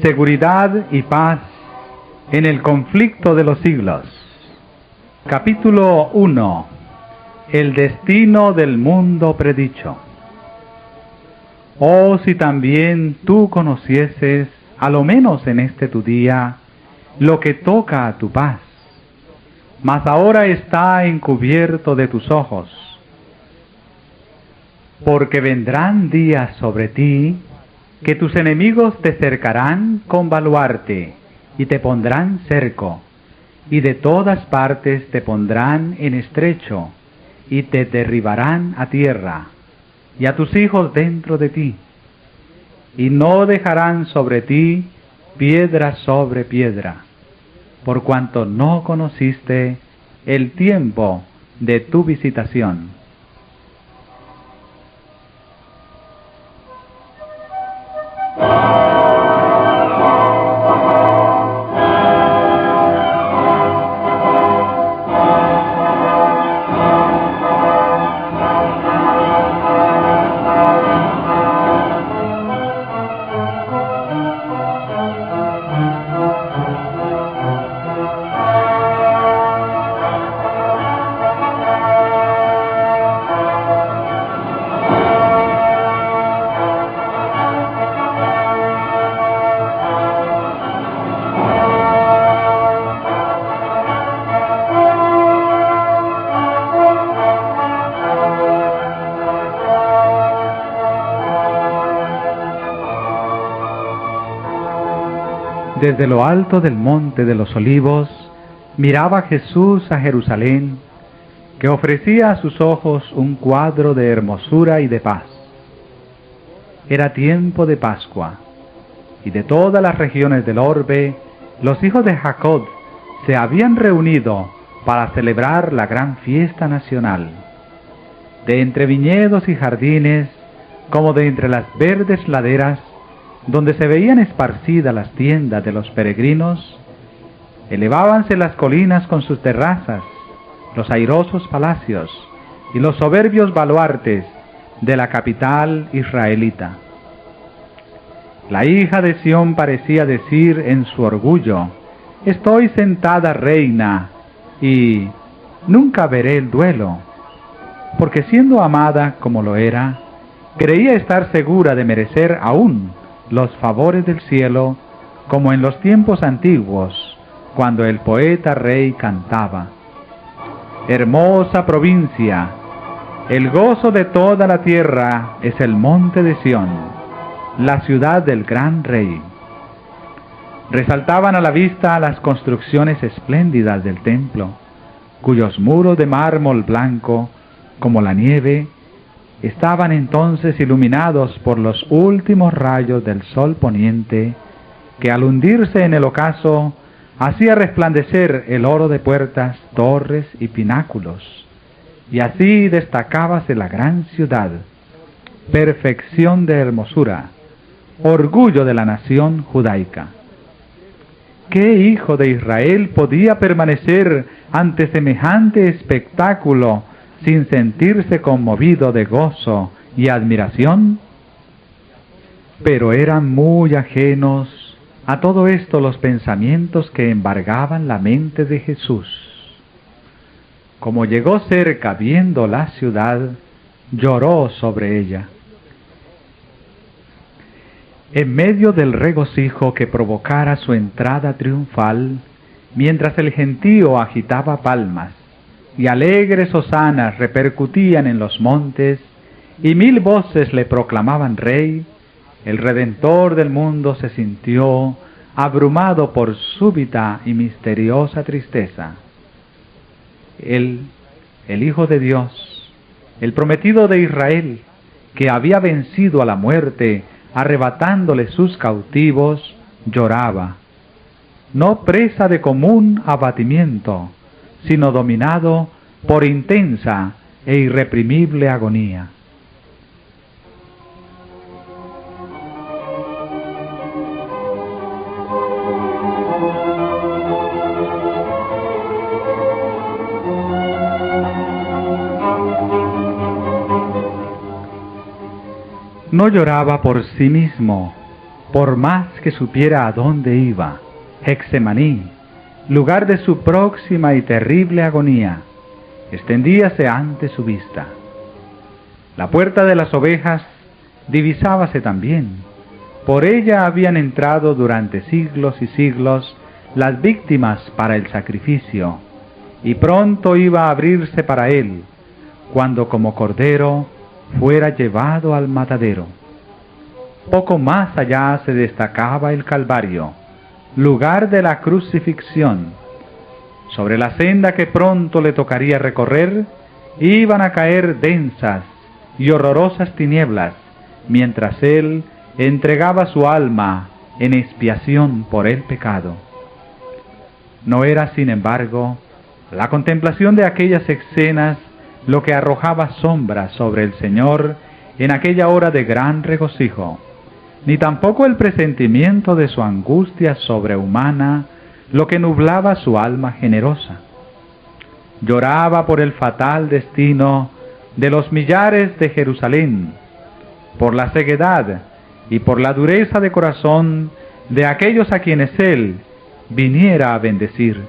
seguridad y paz en el conflicto de los siglos. Capítulo 1. El destino del mundo predicho. Oh, si también tú conocieses, a lo menos en este tu día, lo que toca a tu paz, mas ahora está encubierto de tus ojos, porque vendrán días sobre ti, que tus enemigos te cercarán con baluarte, y te pondrán cerco, y de todas partes te pondrán en estrecho, y te derribarán a tierra, y a tus hijos dentro de ti, y no dejarán sobre ti piedra sobre piedra, por cuanto no conociste el tiempo de tu visitación. Desde lo alto del monte de los olivos, miraba Jesús a Jerusalén, que ofrecía a sus ojos un cuadro de hermosura y de paz. Era tiempo de Pascua, y de todas las regiones del orbe, los hijos de Jacob se habían reunido para celebrar la gran fiesta nacional. De entre viñedos y jardines, como de entre las verdes laderas, donde se veían esparcidas las tiendas de los peregrinos, elevábanse las colinas con sus terrazas, los airosos palacios y los soberbios baluartes de la capital israelita. La hija de Sión parecía decir en su orgullo: estoy sentada reina y nunca veré el duelo, porque siendo amada como lo era, creía estar segura de merecer aún los favores del cielo, como en los tiempos antiguos, cuando el poeta rey cantaba: hermosa provincia, el gozo de toda la tierra es el monte de Sión, la ciudad del gran rey. Resaltaban a la vista las construcciones espléndidas del templo, cuyos muros de mármol blanco, como la nieve, estaban entonces iluminados por los últimos rayos del sol poniente, que al hundirse en el ocaso hacía resplandecer el oro de puertas, torres y pináculos, y así destacábase la gran ciudad, perfección de hermosura, orgullo de la nación judaica. ¿Qué hijo de Israel podía permanecer ante semejante espectáculo sin sentirse conmovido de gozo y admiración? Pero eran muy ajenos a todo esto los pensamientos que embargaban la mente de Jesús. Como llegó cerca viendo la ciudad, lloró sobre ella. En medio del regocijo que provocara su entrada triunfal, mientras el gentío agitaba palmas, y alegres hosanas repercutían en los montes, y 1000 voces le proclamaban rey, el Redentor del mundo se sintió abrumado por súbita y misteriosa tristeza. Él, el Hijo de Dios, el prometido de Israel, que había vencido a la muerte, arrebatándole sus cautivos, lloraba, no presa de común abatimiento, sino dominado por intensa e irreprimible agonía. No lloraba por sí mismo, por más que supiera a dónde iba, Hexemaní, lugar de su próxima y terrible agonía, extendíase ante su vista. La puerta de las ovejas divisábase también. Por ella habían entrado durante siglos y siglos las víctimas para el sacrificio, y pronto iba a abrirse para él, cuando como cordero fuera llevado al matadero. Poco más allá se destacaba el Calvario, lugar de la crucifixión. Sobre la senda que pronto le tocaría recorrer, iban a caer densas y horrorosas tinieblas, mientras él entregaba su alma en expiación por el pecado. No era, sin embargo, la contemplación de aquellas escenas lo que arrojaba sombras sobre el Señor en aquella hora de gran regocijo, ni tampoco el presentimiento de su angustia sobrehumana lo que nublaba su alma generosa. Lloraba por el fatal destino de los millares de Jerusalén, por la ceguedad y por la dureza de corazón de aquellos a quienes él viniera a bendecir.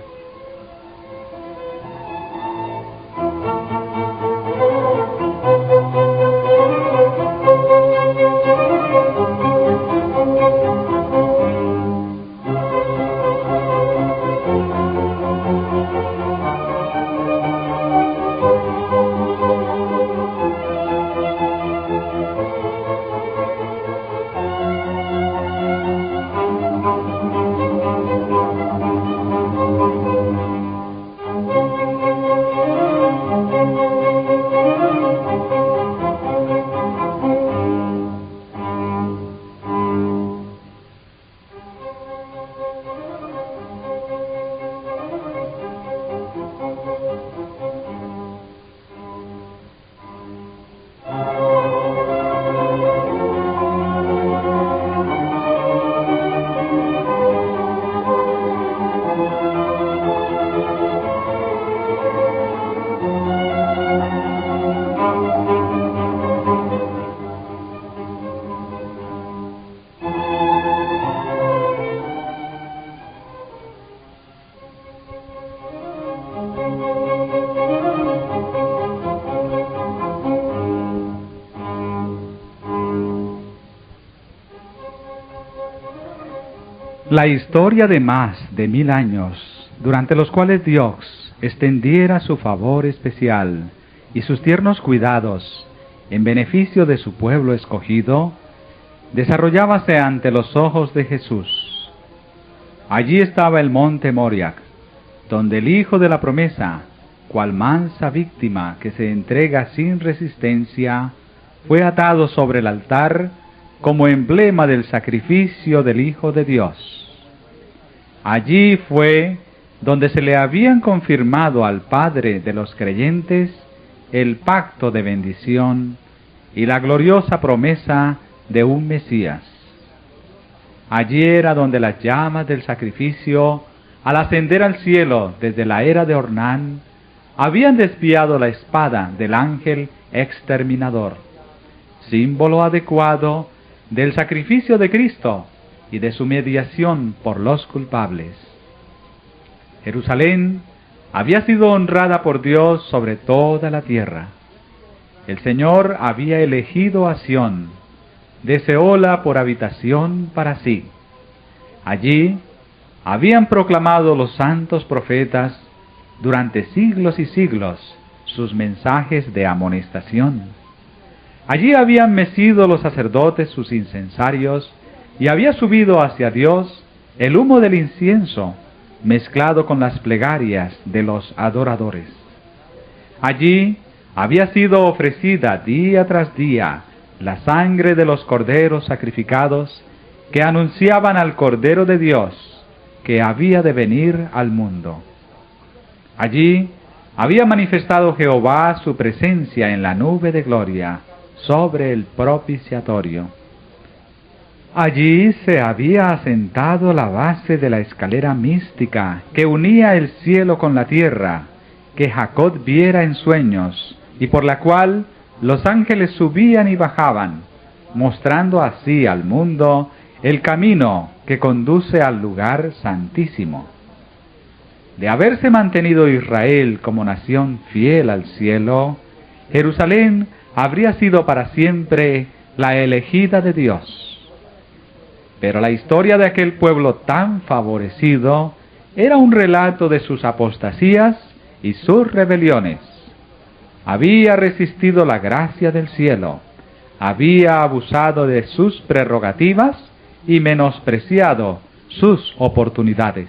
La historia de más de 1000 años, durante los cuales Dios extendiera su favor especial y sus tiernos cuidados en beneficio de su pueblo escogido, desarrollábase ante los ojos de Jesús. Allí estaba el monte Moriah, donde el Hijo de la promesa, cual mansa víctima que se entrega sin resistencia, fue atado sobre el altar como emblema del sacrificio del Hijo de Dios. Allí fue donde se le habían confirmado al Padre de los creyentes el pacto de bendición y la gloriosa promesa de un Mesías. Allí era donde las llamas del sacrificio, al ascender al cielo desde la era de Ornán, habían desviado la espada del ángel exterminador, símbolo adecuado del sacrificio de Cristo y de su mediación por los culpables. Jerusalén había sido honrada por Dios sobre toda la tierra. El Señor había elegido a Sión, deseóla por habitación para sí. Allí habían proclamado los santos profetas durante siglos y siglos sus mensajes de amonestación. Allí habían mecido los sacerdotes sus incensarios y había subido hacia Dios el humo del incienso mezclado con las plegarias de los adoradores. Allí había sido ofrecida día tras día la sangre de los corderos sacrificados que anunciaban al Cordero de Dios que había de venir al mundo. Allí había manifestado Jehová su presencia en la nube de gloria sobre el propiciatorio. Allí se había asentado la base de la escalera mística que unía el cielo con la tierra, que Jacob viera en sueños, y por la cual los ángeles subían y bajaban, mostrando así al mundo el camino que conduce al lugar santísimo. De haberse mantenido Israel como nación fiel al cielo, Jerusalén habría sido para siempre la elegida de Dios. Pero la historia de aquel pueblo tan favorecido era un relato de sus apostasías y sus rebeliones. Había resistido la gracia del cielo, había abusado de sus prerrogativas y menospreciado sus oportunidades.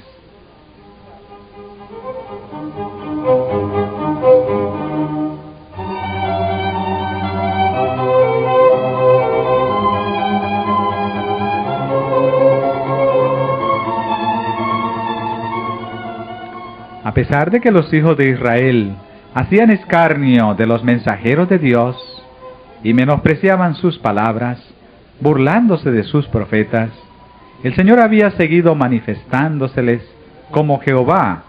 A pesar de que los hijos de Israel hacían escarnio de los mensajeros de Dios y menospreciaban sus palabras, burlándose de sus profetas, el Señor había seguido manifestándoseles como Jehová,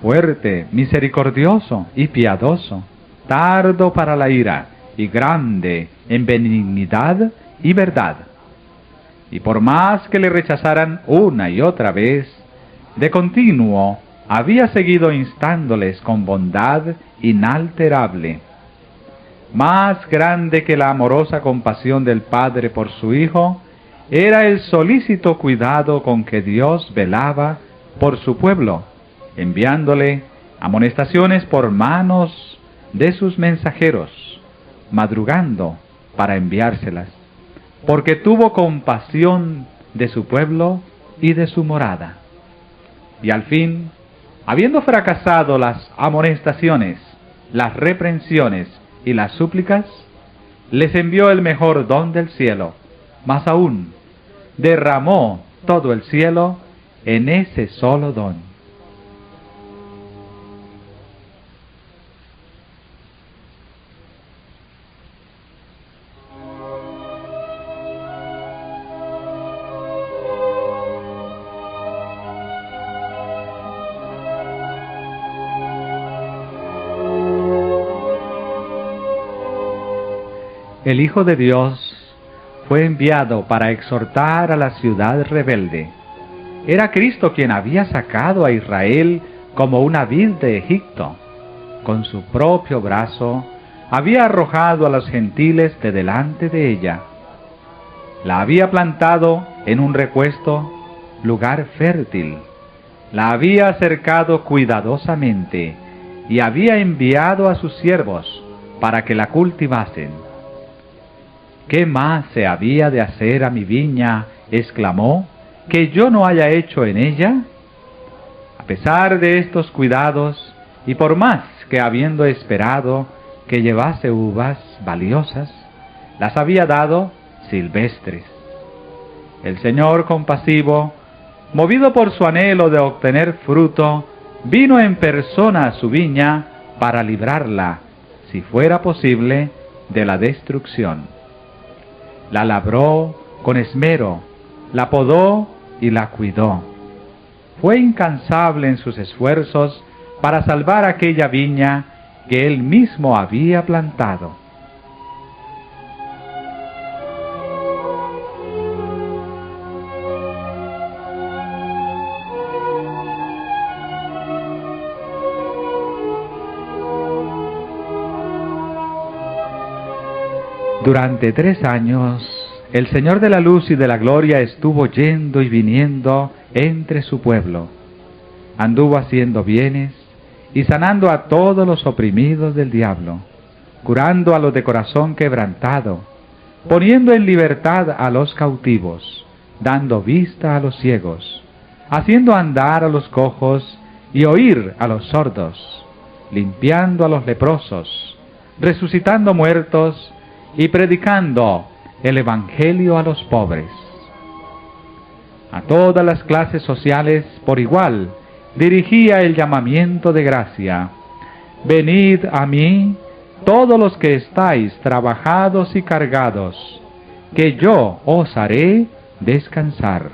fuerte, misericordioso y piadoso, tardo para la ira y grande en benignidad y verdad. Y por más que le rechazaran una y otra vez, de continuo había seguido instándoles con bondad inalterable. Más grande que la amorosa compasión del Padre por su Hijo, era el solícito cuidado con que Dios velaba por su pueblo, enviándole amonestaciones por manos de sus mensajeros, madrugando para enviárselas, porque tuvo compasión de su pueblo y de su morada. Y al fin, habiendo fracasado las amonestaciones, las reprensiones y las súplicas, les envió el mejor don del cielo, más aún, derramó todo el cielo en ese solo don. El Hijo de Dios fue enviado para exhortar a la ciudad rebelde. Era Cristo quien había sacado a Israel como una vid de Egipto. Con su propio brazo había arrojado a los gentiles de delante de ella. La había plantado en un repuesto lugar fértil. La había cercado cuidadosamente y había enviado a sus siervos para que la cultivasen. ¿Qué más se había de hacer a mi viña?, exclamó, que yo no haya hecho en ella. A pesar de estos cuidados, y por más que habiendo esperado que llevase uvas valiosas, las había dado silvestres. El Señor compasivo, movido por su anhelo de obtener fruto, vino en persona a su viña para librarla, si fuera posible, de la destrucción. La labró con esmero, la podó y la cuidó. Fue incansable en sus esfuerzos para salvar aquella viña que él mismo había plantado. Durante 3 años, el Señor de la luz y de la gloria estuvo yendo y viniendo entre su pueblo. Anduvo haciendo bienes y sanando a todos los oprimidos del diablo, curando a los de corazón quebrantado, poniendo en libertad a los cautivos, dando vista a los ciegos, haciendo andar a los cojos y oír a los sordos, limpiando a los leprosos, resucitando muertos y predicando el Evangelio a los pobres. A todas las clases sociales por igual dirigía el llamamiento de gracia: venid a mí todos los que estáis trabajados y cargados, que yo os haré descansar.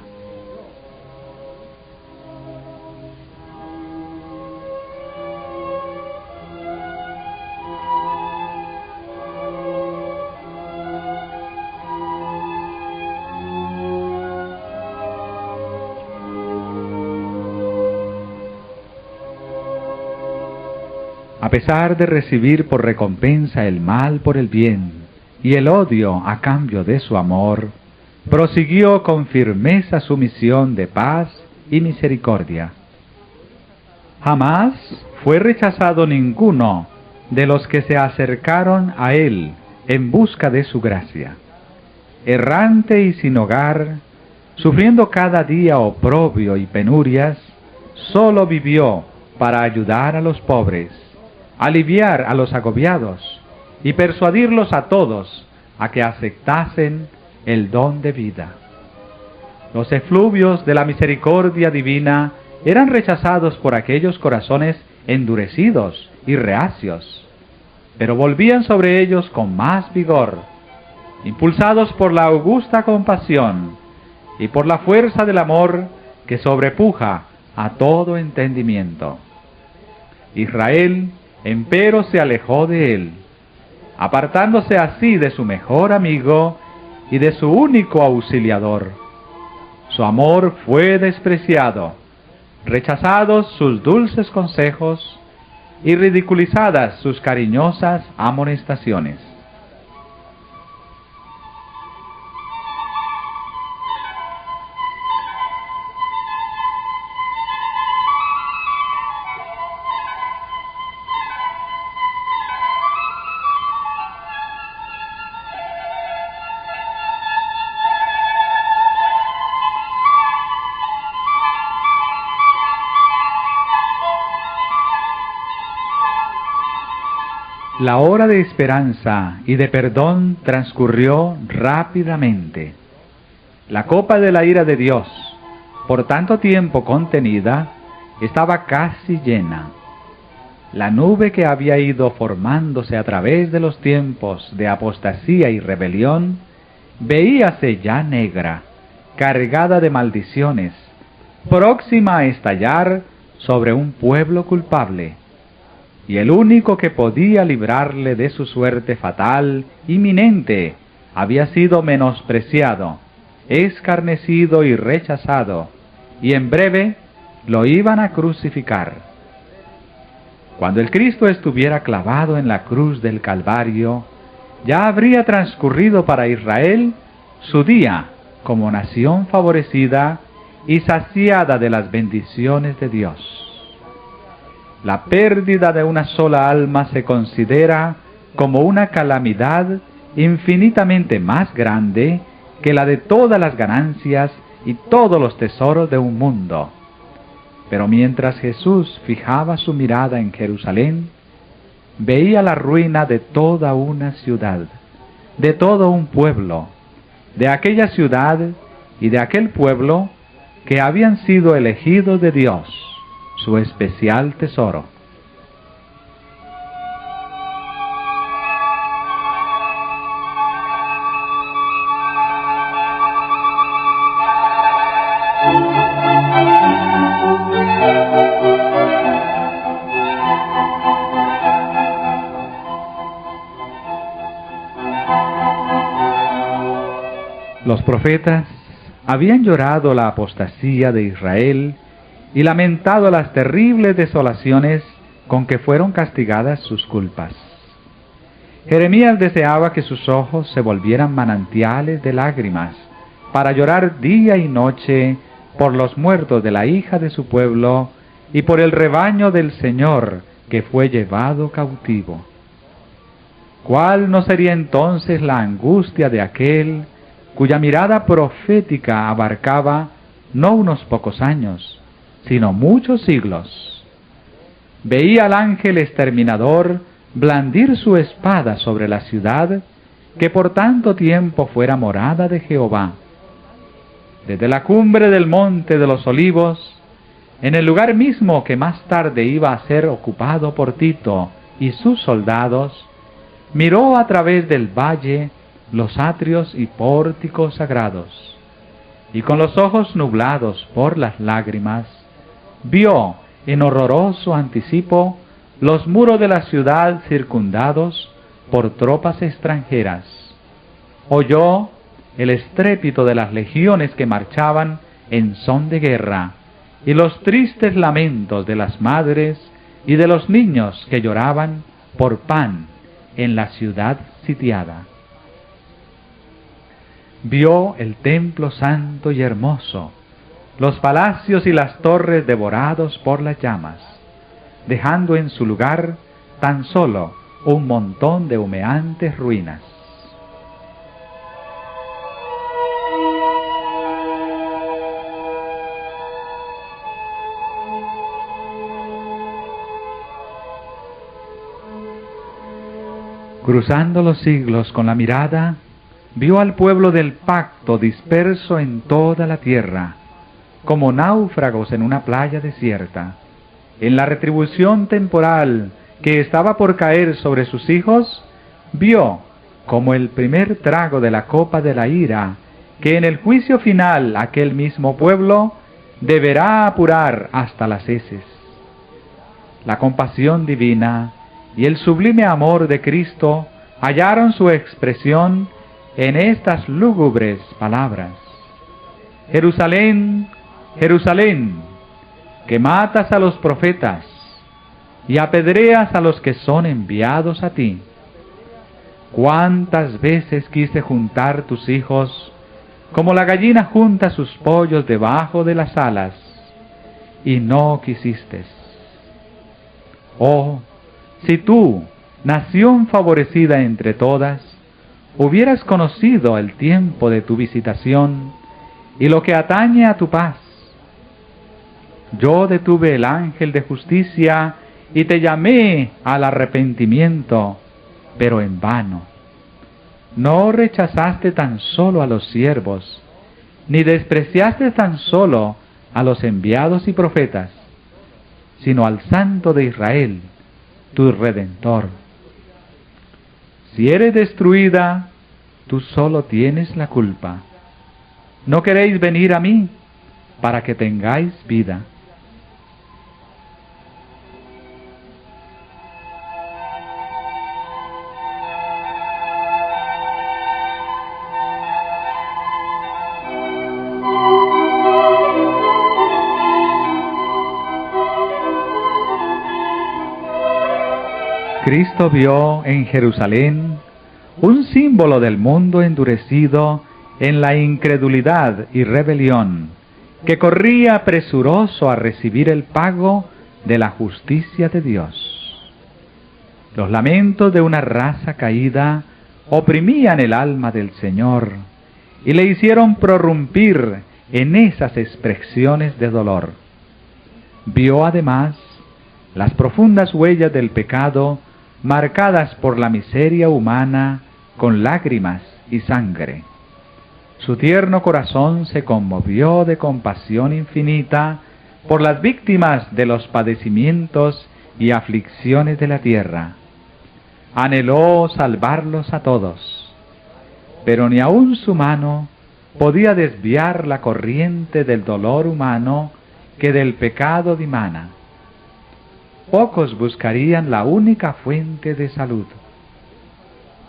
a pesar de recibir por recompensa el mal por el bien y el odio a cambio de su amor, prosiguió con firmeza su misión de paz y misericordia. Jamás fue rechazado ninguno de los que se acercaron a él en busca de su gracia. Errante y sin hogar, sufriendo cada día oprobio y penurias, solo vivió para ayudar a los pobres, aliviar a los agobiados y persuadirlos a todos a que aceptasen el don de vida. Los efluvios de la misericordia divina eran rechazados por aquellos corazones endurecidos y reacios, pero volvían sobre ellos con más vigor, impulsados por la augusta compasión y por la fuerza del amor que sobrepuja a todo entendimiento. Israel, empero, se alejó de él, apartándose así de su mejor amigo y de su único auxiliador. Su amor fue despreciado, rechazados sus dulces consejos y ridiculizadas sus cariñosas amonestaciones. La hora de esperanza y de perdón transcurrió rápidamente. La copa de la ira de Dios, por tanto tiempo contenida, estaba casi llena. La nube que había ido formándose a través de los tiempos de apostasía y rebelión, veíase ya negra, cargada de maldiciones, próxima a estallar sobre un pueblo culpable. Y el único que podía librarle de su suerte fatal, inminente, había sido menospreciado, escarnecido y rechazado, y en breve lo iban a crucificar. Cuando el Cristo estuviera clavado en la cruz del Calvario, ya habría transcurrido para Israel su día como nación favorecida y saciada de las bendiciones de Dios. La pérdida de una sola alma se considera como una calamidad infinitamente más grande que la de todas las ganancias y todos los tesoros de un mundo. Pero mientras Jesús fijaba su mirada en Jerusalén, veía la ruina de toda una ciudad, de todo un pueblo, de aquella ciudad y de aquel pueblo que habían sido elegidos de Dios, su especial tesoro. Los profetas habían llorado la apostasía de Israel y lamentado las terribles desolaciones con que fueron castigadas sus culpas. Jeremías deseaba que sus ojos se volvieran manantiales de lágrimas, para llorar día y noche por los muertos de la hija de su pueblo y por el rebaño del Señor que fue llevado cautivo. ¿Cuál no sería entonces la angustia de aquel cuya mirada profética abarcaba no unos pocos años, sino muchos siglos? Veía al ángel exterminador blandir su espada sobre la ciudad que por tanto tiempo fuera morada de Jehová. Desde la cumbre del monte de los Olivos, en el lugar mismo que más tarde iba a ser ocupado por Tito y sus soldados, miró a través del valle los atrios y pórticos sagrados, y con los ojos nublados por las lágrimas, vio en horroroso anticipo los muros de la ciudad circundados por tropas extranjeras. Oyó el estrépito de las legiones que marchaban en son de guerra, y los tristes lamentos de las madres y de los niños que lloraban por pan en la ciudad sitiada. Vio el templo santo y hermoso, los palacios y las torres devorados por las llamas, dejando en su lugar tan solo un montón de humeantes ruinas. Cruzando los siglos con la mirada, vio al pueblo del pacto disperso en toda la tierra, como náufragos en una playa desierta. En la retribución temporal que estaba por caer sobre sus hijos, vio como el primer trago de la copa de la ira, que en el juicio final aquel mismo pueblo deberá apurar hasta las heces. La compasión divina y el sublime amor de Cristo hallaron su expresión en estas lúgubres palabras. Jerusalén, Jerusalén, que matas a los profetas y apedreas a los que son enviados a ti. ¿Cuántas veces quise juntar tus hijos, como la gallina junta sus pollos debajo de las alas, y no quisiste? Oh, si tú, nación favorecida entre todas, hubieras conocido el tiempo de tu visitación y lo que atañe a tu paz. Yo detuve el ángel de justicia y te llamé al arrepentimiento, pero en vano. No rechazaste tan solo a los siervos, ni despreciaste tan solo a los enviados y profetas, sino al Santo de Israel, tu Redentor. Si eres destruida, tú solo tienes la culpa. ¿No queréis venir a mí para que tengáis vida? Cristo vio en Jerusalén un símbolo del mundo endurecido en la incredulidad y rebelión, que corría presuroso a recibir el pago de la justicia de Dios. Los lamentos de una raza caída oprimían el alma del Señor y le hicieron prorrumpir en esas expresiones de dolor. Vio además las profundas huellas del pecado marcadas por la miseria humana con lágrimas y sangre. Su tierno corazón se conmovió de compasión infinita por las víctimas de los padecimientos y aflicciones de la tierra. Anheló salvarlos a todos, pero ni aun su mano podía desviar la corriente del dolor humano que del pecado dimana. Pocos buscarían la única fuente de salud.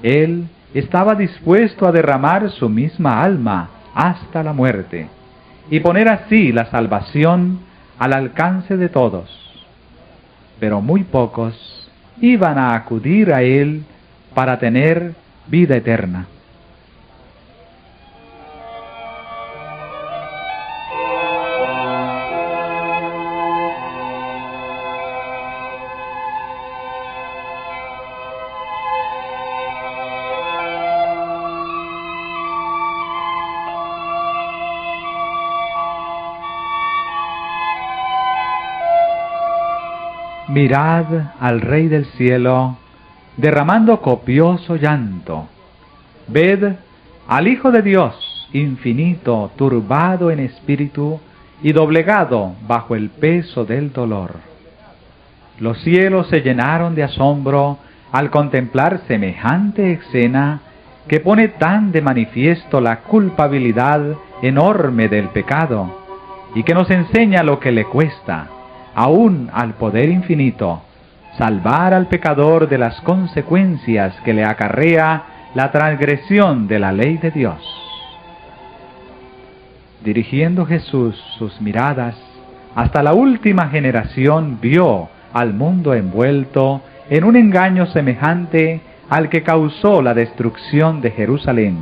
Él estaba dispuesto a derramar su misma alma hasta la muerte y poner así la salvación al alcance de todos. Pero muy pocos iban a acudir a Él para tener vida eterna. Mirad al Rey del cielo, derramando copioso llanto. Ved al Hijo de Dios, infinito, turbado en espíritu y doblegado bajo el peso del dolor. Los cielos se llenaron de asombro al contemplar semejante escena que pone tan de manifiesto la culpabilidad enorme del pecado y que nos enseña lo que le cuesta, aún al poder infinito, salvar al pecador de las consecuencias que le acarrea la transgresión de la ley de Dios. Dirigiendo Jesús sus miradas hasta la última generación, vio al mundo envuelto en un engaño semejante al que causó la destrucción de Jerusalén.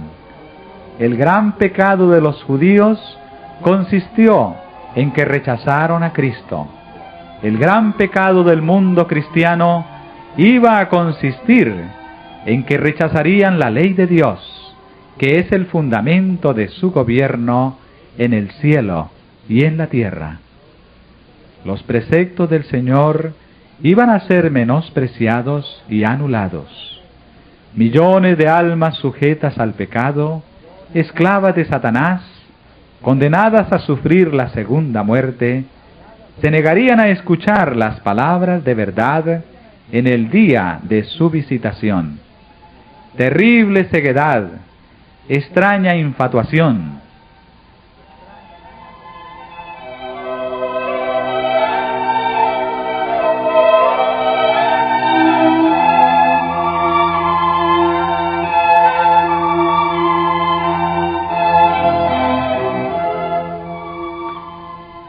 El gran pecado de los judíos consistió en que rechazaron a Cristo. El gran pecado del mundo cristiano iba a consistir en que rechazarían la ley de Dios, que es el fundamento de su gobierno en el cielo y en la tierra. Los preceptos del Señor iban a ser menospreciados y anulados. Millones de almas sujetas al pecado, esclavas de Satanás, condenadas a sufrir la segunda muerte, se negarían a escuchar las palabras de verdad en el día de su visitación. Terrible ceguedad, extraña infatuación.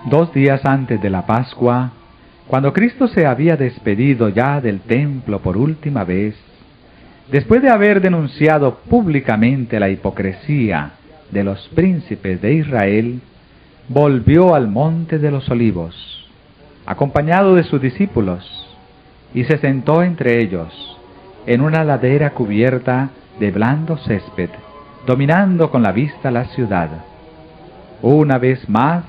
Dos días antes de la Pascua, cuando Cristo se había despedido ya del templo por última vez, después de haber denunciado públicamente la hipocresía de los príncipes de Israel, volvió al monte de los Olivos, acompañado de sus discípulos, y se sentó entre ellos, en una ladera cubierta de blando césped, dominando con la vista la ciudad. Una vez más,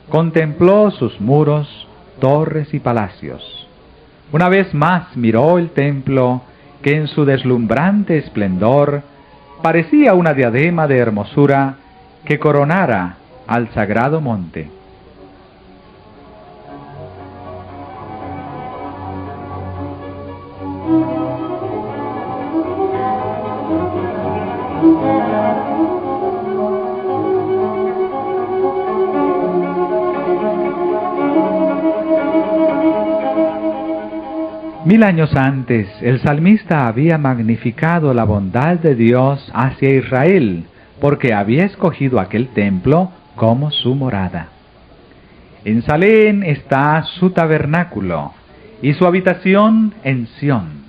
contempló sus muros, torres y palacios. Una vez más miró el templo, que en su deslumbrante esplendor parecía una diadema de hermosura que coronara al sagrado monte. Mil años antes, el salmista había magnificado la bondad de Dios hacia Israel, porque había escogido aquel templo como su morada. En Salem está su tabernáculo, y su habitación en Sión.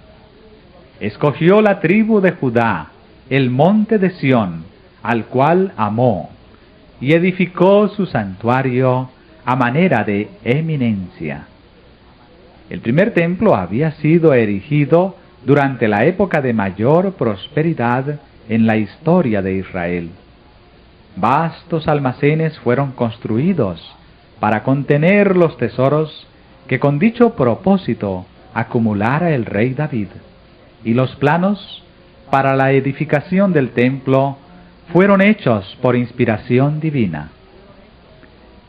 Escogió la tribu de Judá, el monte de Sión, al cual amó, y edificó su santuario a manera de eminencia. El primer templo había sido erigido durante la época de mayor prosperidad en la historia de Israel. Vastos almacenes fueron construidos para contener los tesoros que con dicho propósito acumulara el rey David, y los planos para la edificación del templo fueron hechos por inspiración divina.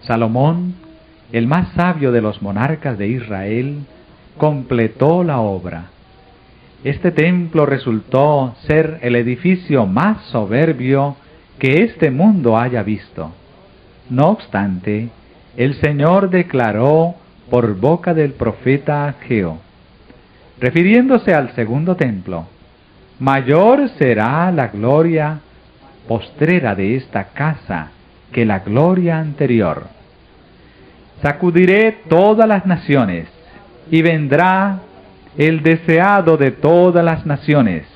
Salomón, el más sabio de los monarcas de Israel, completó la obra. Este templo resultó ser el edificio más soberbio que este mundo haya visto. No obstante, el Señor declaró por boca del profeta Ageo, refiriéndose al segundo templo: mayor será la gloria postrera de esta casa que la gloria anterior. Sacudiré todas las naciones, y vendrá el deseado de todas las naciones,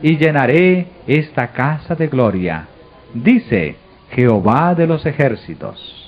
y llenaré esta casa de gloria, dice Jehová de los ejércitos.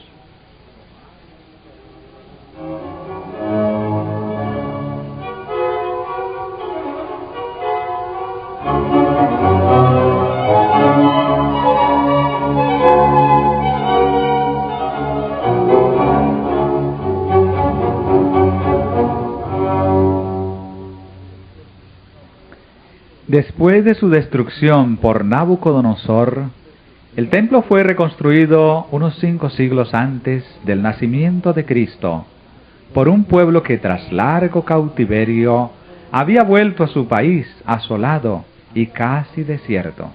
Después de su destrucción por Nabucodonosor, el templo fue reconstruido unos 5 siglos antes del nacimiento de Cristo, por un pueblo que tras largo cautiverio había vuelto a su país asolado y casi desierto.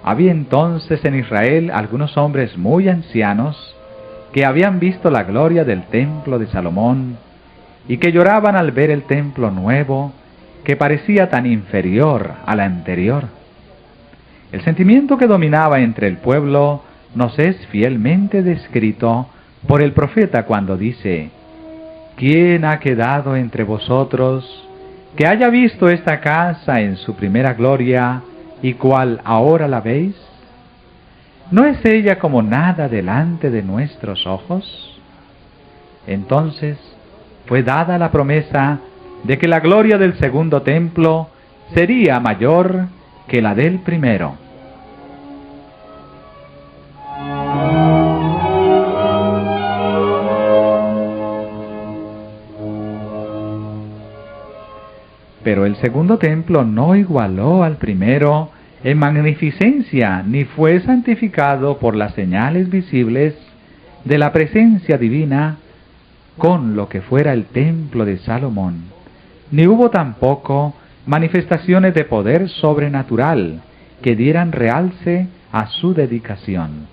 Había entonces en Israel algunos hombres muy ancianos que habían visto la gloria del templo de Salomón y que lloraban al ver el templo nuevo, que parecía tan inferior al anterior. El sentimiento que dominaba entre el pueblo nos es fielmente descrito por el profeta cuando dice: ¿quién ha quedado entre vosotros que haya visto esta casa en su primera gloria y cual ahora la veis? ¿No es ella como nada delante de nuestros ojos? Entonces fue dada la promesa de que la gloria del segundo templo sería mayor que la del primero. Pero el segundo templo no igualó al primero en magnificencia, ni fue santificado por las señales visibles de la presencia divina con lo que fuera el templo de Salomón, ni hubo tampoco manifestaciones de poder sobrenatural que dieran realce a su dedicación.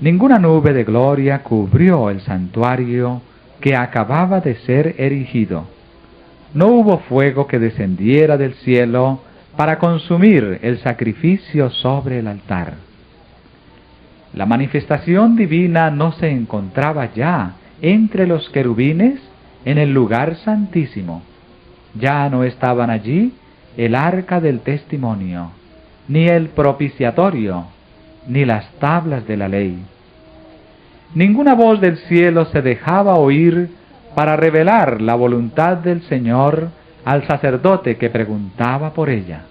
Ninguna nube de gloria cubrió el santuario que acababa de ser erigido. No hubo fuego que descendiera del cielo para consumir el sacrificio sobre el altar. La manifestación divina no se encontraba ya entre los querubines en el lugar santísimo. Ya no estaban allí el arca del testimonio, ni el propiciatorio, ni las tablas de la ley. Ninguna voz del cielo se dejaba oír para revelar la voluntad del Señor al sacerdote que preguntaba por ella.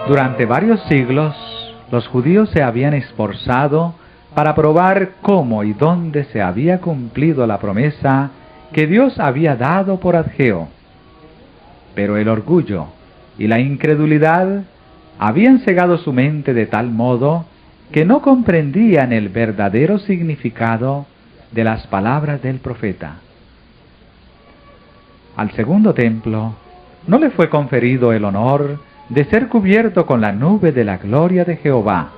Durante varios siglos, los judíos se habían esforzado para probar cómo y dónde se había cumplido la promesa que Dios había dado por Ageo. Pero el orgullo y la incredulidad habían cegado su mente de tal modo que no comprendían el verdadero significado de las palabras del profeta. Al segundo templo no le fue conferido el honor de ser cubierto con la nube de la gloria de Jehová,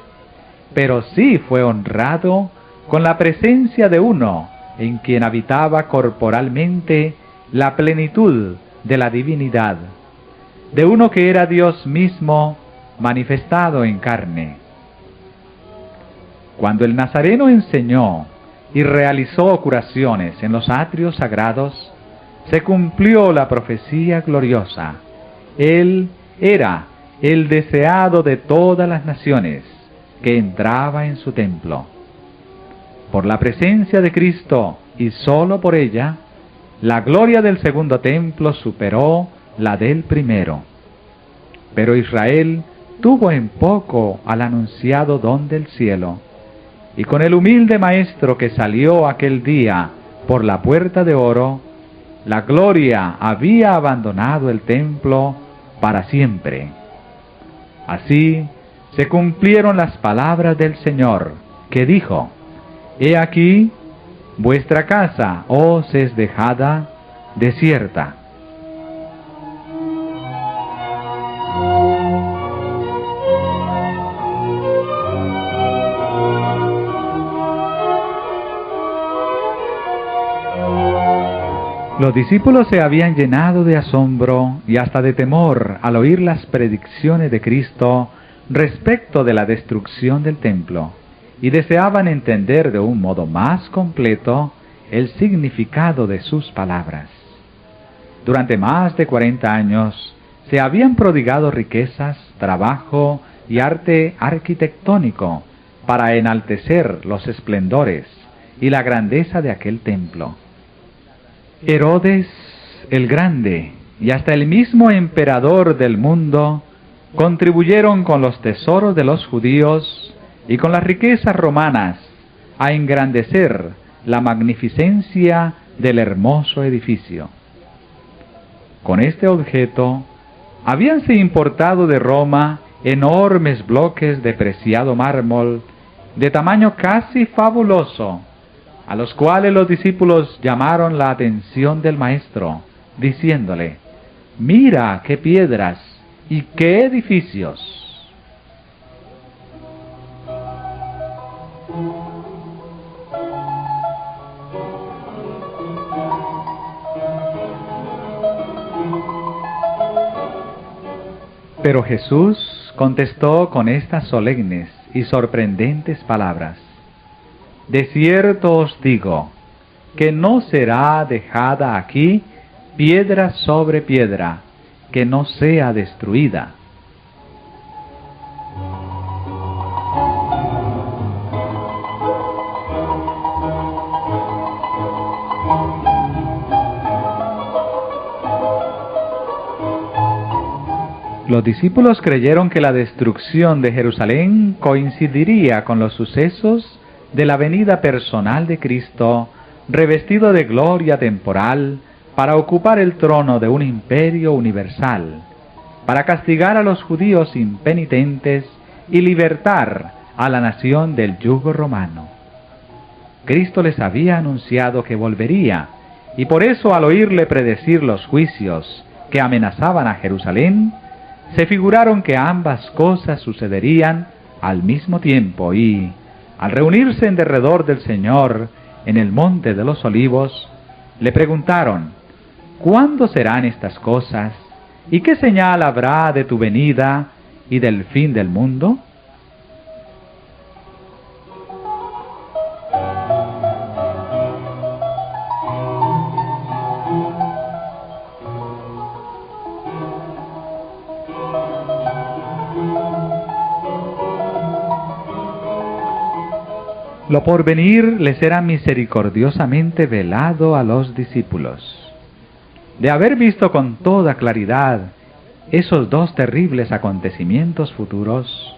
pero sí fue honrado con la presencia de uno en quien habitaba corporalmente la plenitud de la divinidad, de uno que era Dios mismo manifestado en carne. Cuando el Nazareno enseñó y realizó curaciones en los atrios sagrados, se cumplió la profecía gloriosa. Él era el deseado de todas las naciones que entraba en su templo. Por la presencia de Cristo y sólo por ella, la gloria del segundo templo superó la del primero. Pero Israel tuvo en poco al anunciado don del cielo, y con el humilde maestro que salió aquel día por la puerta de oro, la gloria había abandonado el templo para siempre. Así se cumplieron las palabras del Señor, que dijo: He aquí, vuestra casa os es dejada desierta. Los discípulos se habían llenado de asombro y hasta de temor al oír las predicciones de Cristo respecto de la destrucción del templo, y deseaban entender de un modo más completo el significado de sus palabras. Durante más de 40 años se habían prodigado riquezas, trabajo y arte arquitectónico para enaltecer los esplendores y la grandeza de aquel templo. Herodes el Grande y hasta el mismo emperador del mundo contribuyeron con los tesoros de los judíos y con las riquezas romanas a engrandecer la magnificencia del hermoso edificio. Con este objeto, habíanse importado de Roma enormes bloques de preciado mármol de tamaño casi fabuloso, a los cuales los discípulos llamaron la atención del Maestro, diciéndole: «Mira qué piedras y qué edificios». Pero Jesús contestó con estas solemnes y sorprendentes palabras: De cierto os digo, que no será dejada aquí piedra sobre piedra, que no sea destruida. Los discípulos creyeron que la destrucción de Jerusalén coincidiría con los sucesos de la venida personal de Cristo, revestido de gloria temporal, para ocupar el trono de un imperio universal, para castigar a los judíos impenitentes y libertar a la nación del yugo romano. Cristo les había anunciado que volvería, y por eso, al oírle predecir los juicios que amenazaban a Jerusalén, se figuraron que ambas cosas sucederían al mismo tiempo y, al reunirse en derredor del Señor en el Monte de los Olivos, le preguntaron: ¿Cuándo serán estas cosas? ¿Y qué señal habrá de tu venida y del fin del mundo? Lo porvenir les era misericordiosamente velado a los discípulos. De haber visto con toda claridad esos dos terribles acontecimientos futuros,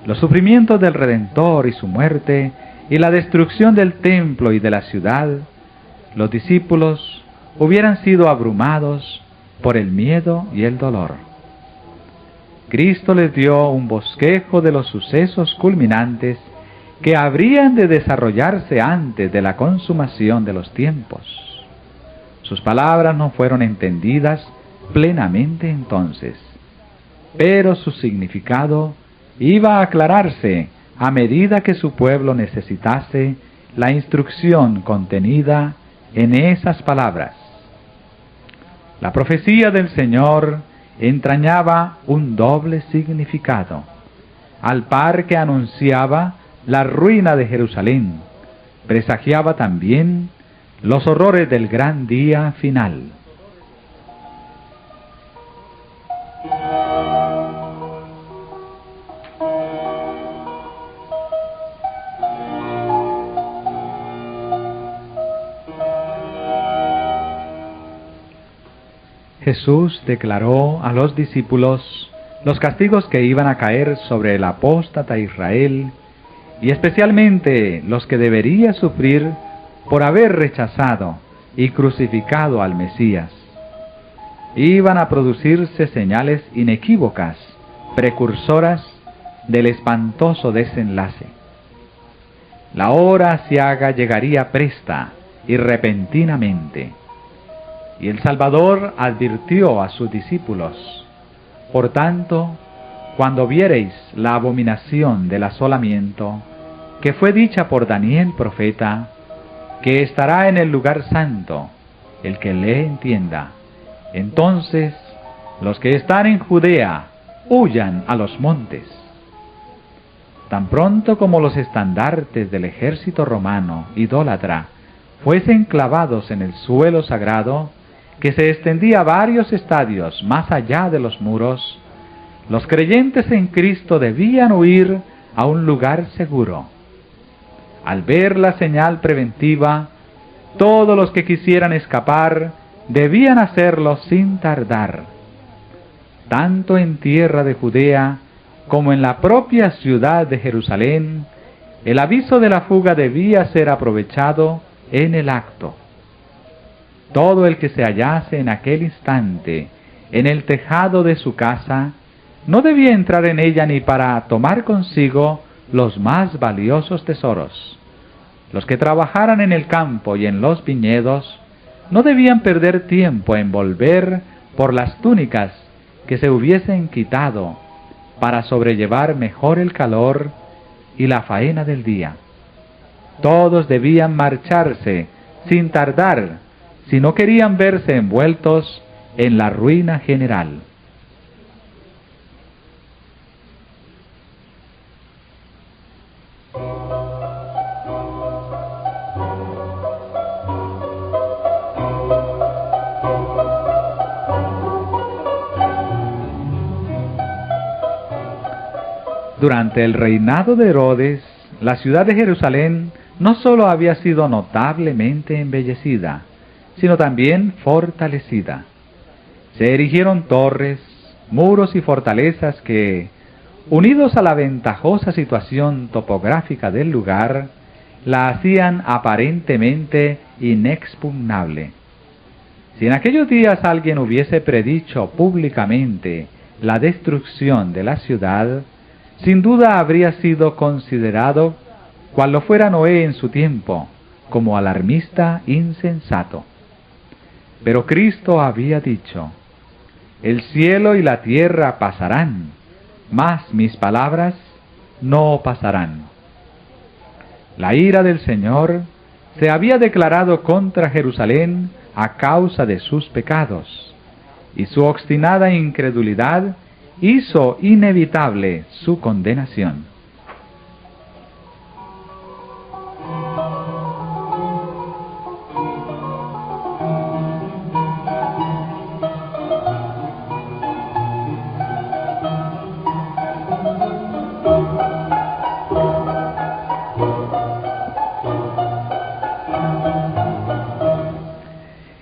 los sufrimientos del Redentor y su muerte, y la destrucción del templo y de la ciudad, los discípulos hubieran sido abrumados por el miedo y el dolor. Cristo les dio un bosquejo de los sucesos culminantes que habrían de desarrollarse antes de la consumación de los tiempos. Sus palabras no fueron entendidas plenamente entonces, pero su significado iba a aclararse a medida que su pueblo necesitase la instrucción contenida en esas palabras. La profecía del Señor entrañaba un doble significado, al par que anunciaba la ruina de Jerusalén, presagiaba también los horrores del gran día final. Jesús declaró a los discípulos los castigos que iban a caer sobre el apóstata Israel, y especialmente los que debería sufrir por haber rechazado y crucificado al Mesías. Iban a producirse señales inequívocas, precursoras del espantoso desenlace. La hora aciaga llegaría presta y repentinamente, y el Salvador advirtió a sus discípulos: por tanto, cuando viereis la abominación del asolamiento, que fue dicha por Daniel profeta, que estará en el lugar santo, el que le entienda, entonces los que están en Judea huyan a los montes. Tan pronto como los estandartes del ejército romano idólatra fuesen clavados en el suelo sagrado, que se extendía varios estadios más allá de los muros, los creyentes en Cristo debían huir a un lugar seguro. Al ver la señal preventiva, todos los que quisieran escapar debían hacerlo sin tardar. Tanto en tierra de Judea como en la propia ciudad de Jerusalén, el aviso de la fuga debía ser aprovechado en el acto. Todo el que se hallase en aquel instante en el tejado de su casa no debía entrar en ella ni para tomar consigo los más valiosos tesoros. Los que trabajaran en el campo y en los viñedos no debían perder tiempo en volver por las túnicas que se hubiesen quitado para sobrellevar mejor el calor y la faena del día. Todos debían marcharse sin tardar si no querían verse envueltos en la ruina general. Durante el reinado de Herodes, la ciudad de Jerusalén no solo había sido notablemente embellecida, sino también fortalecida. Se erigieron torres, muros y fortalezas que, unidos a la ventajosa situación topográfica del lugar, la hacían aparentemente inexpugnable. Si en aquellos días alguien hubiese predicho públicamente la destrucción de la ciudad, sin duda habría sido considerado, cual lo fuera Noé en su tiempo, como alarmista insensato. Pero Cristo había dicho: el cielo y la tierra pasarán, mas mis palabras no pasarán. La ira del Señor se había declarado contra Jerusalén a causa de sus pecados, y su obstinada incredulidad hizo inevitable su condenación.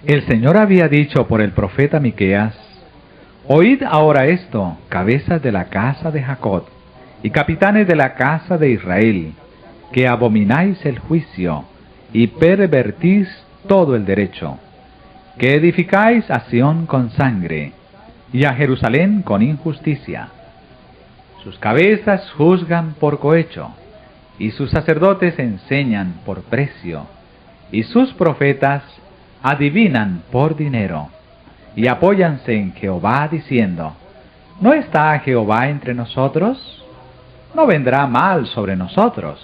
El Señor había dicho por el profeta Miqueas: oíd ahora esto, cabezas de la casa de Jacob, y capitanes de la casa de Israel, que abomináis el juicio, y pervertís todo el derecho, que edificáis a Sión con sangre, y a Jerusalén con injusticia. Sus cabezas juzgan por cohecho, y sus sacerdotes enseñan por precio, y sus profetas adivinan por dinero, y apóyanse en Jehová diciendo: ¿no está Jehová entre nosotros? ¿No vendrá mal sobre nosotros?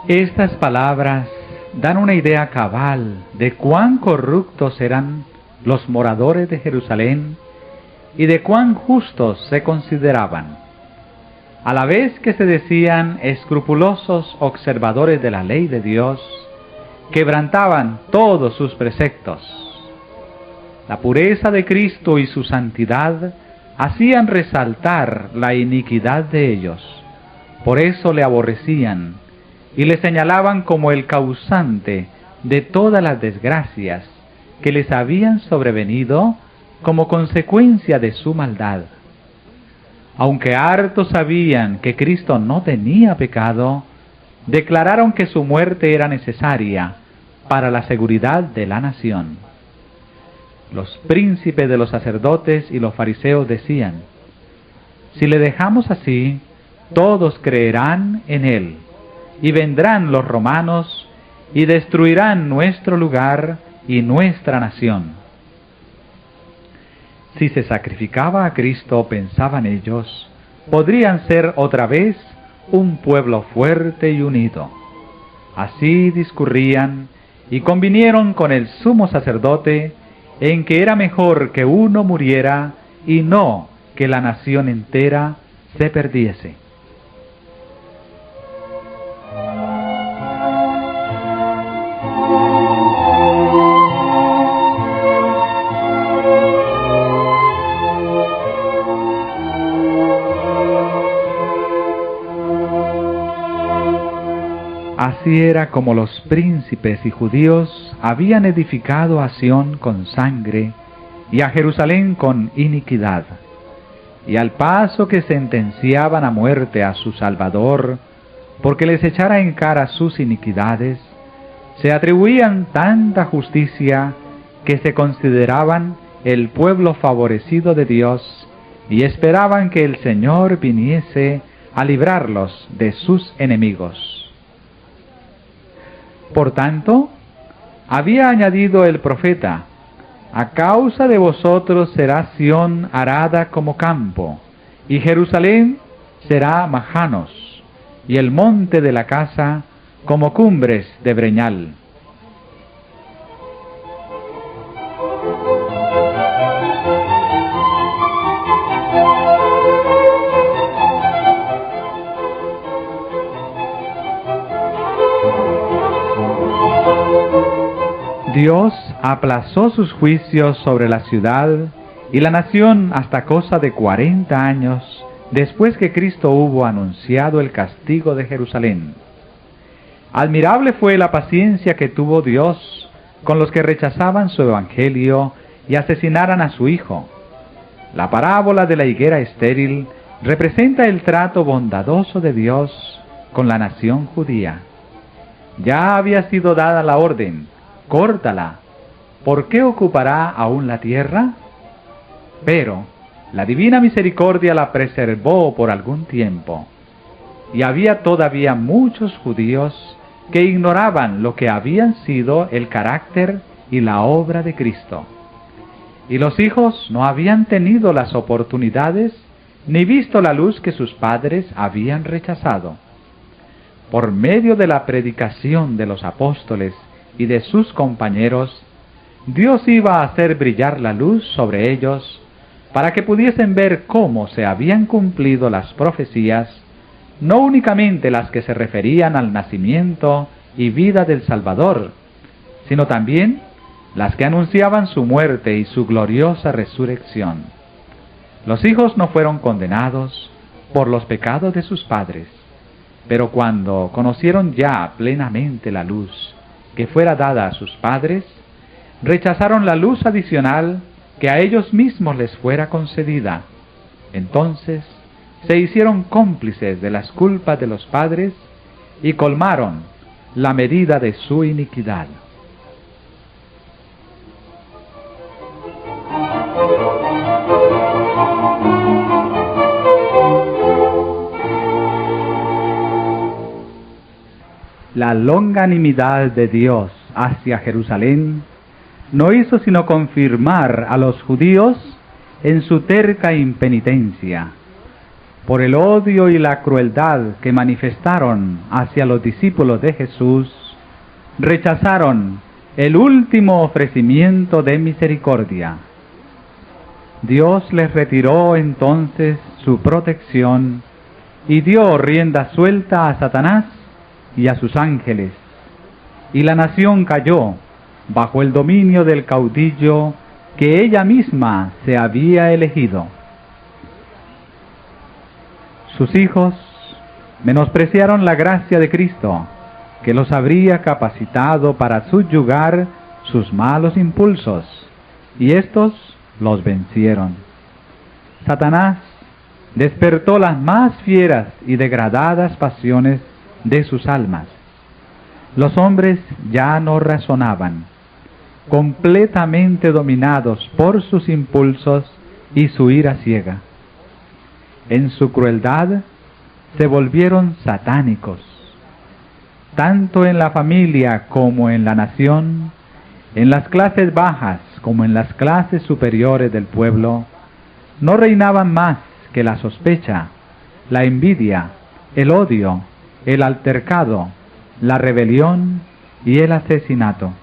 Estas palabras dan una idea cabal de cuán corruptos eran los moradores de Jerusalén y de cuán justos se consideraban. A la vez que se decían escrupulosos observadores de la ley de Dios, quebrantaban todos sus preceptos. La pureza de Cristo y su santidad hacían resaltar la iniquidad de ellos. Por eso le aborrecían y le señalaban como el causante de todas las desgracias que les habían sobrevenido como consecuencia de su maldad. Aunque hartos sabían que Cristo no tenía pecado, declararon que su muerte era necesaria para la seguridad de la nación. Los príncipes de los sacerdotes y los fariseos decían: si le dejamos así, todos creerán en él, y vendrán los romanos y destruirán nuestro lugar y nuestra nación. Si se sacrificaba a Cristo, pensaban ellos, podrían ser otra vez un pueblo fuerte y unido. Así discurrían y convinieron con el sumo sacerdote en que era mejor que uno muriera y no que la nación entera se perdiese. Así era como los príncipes y judíos habían edificado a Sión con sangre y a Jerusalén con iniquidad. Y al paso que sentenciaban a muerte a su Salvador, porque les echara en cara sus iniquidades, se atribuían tanta justicia que se consideraban el pueblo favorecido de Dios y esperaban que el Señor viniese a librarlos de sus enemigos. Por tanto, había añadido el profeta: a causa de vosotros será Sión arada como campo, y Jerusalén será majanos, y el monte de la casa como cumbres de breñal. Dios aplazó sus juicios sobre la ciudad y la nación hasta cosa de 40 años después que Cristo hubo anunciado el castigo de Jerusalén. Admirable fue la paciencia que tuvo Dios con los que rechazaban su evangelio y asesinaran a su Hijo. La parábola de la higuera estéril representa el trato bondadoso de Dios con la nación judía. Ya había sido dada la orden: córtala, ¿por qué ocupará aún la tierra? Pero la divina misericordia la preservó por algún tiempo, y había todavía muchos judíos que ignoraban lo que habían sido el carácter y la obra de Cristo. Y los hijos no habían tenido las oportunidades ni visto la luz que sus padres habían rechazado. Por medio de la predicación de los apóstoles y de sus compañeros, Dios iba a hacer brillar la luz sobre ellos para que pudiesen ver cómo se habían cumplido las profecías, no únicamente las que se referían al nacimiento y vida del Salvador, sino también las que anunciaban su muerte y su gloriosa resurrección. Los hijos no fueron condenados por los pecados de sus padres, pero cuando conocieron ya plenamente la luz que fuera dada a sus padres, rechazaron la luz adicional que a ellos mismos les fuera concedida. Entonces se hicieron cómplices de las culpas de los padres y colmaron la medida de su iniquidad. La longanimidad de Dios hacia Jerusalén no hizo sino confirmar a los judíos en su terca impenitencia. Por el odio y la crueldad que manifestaron hacia los discípulos de Jesús, rechazaron el último ofrecimiento de misericordia. Dios les retiró entonces su protección y dio rienda suelta a Satanás y a sus ángeles, y la nación cayó bajo el dominio del caudillo que ella misma se había elegido. Sus hijos menospreciaron la gracia de Cristo, que los habría capacitado para subyugar sus malos impulsos, y éstos los vencieron. Satanás despertó las más fieras y degradadas pasiones de sus almas. Los hombres ya no razonaban, completamente dominados por sus impulsos y su ira ciega. En su crueldad se volvieron satánicos. Tanto en la familia como en la nación, en las clases bajas como en las clases superiores del pueblo, no reinaban más que la sospecha, la envidia, el odio, el altercado, la rebelión y el asesinato.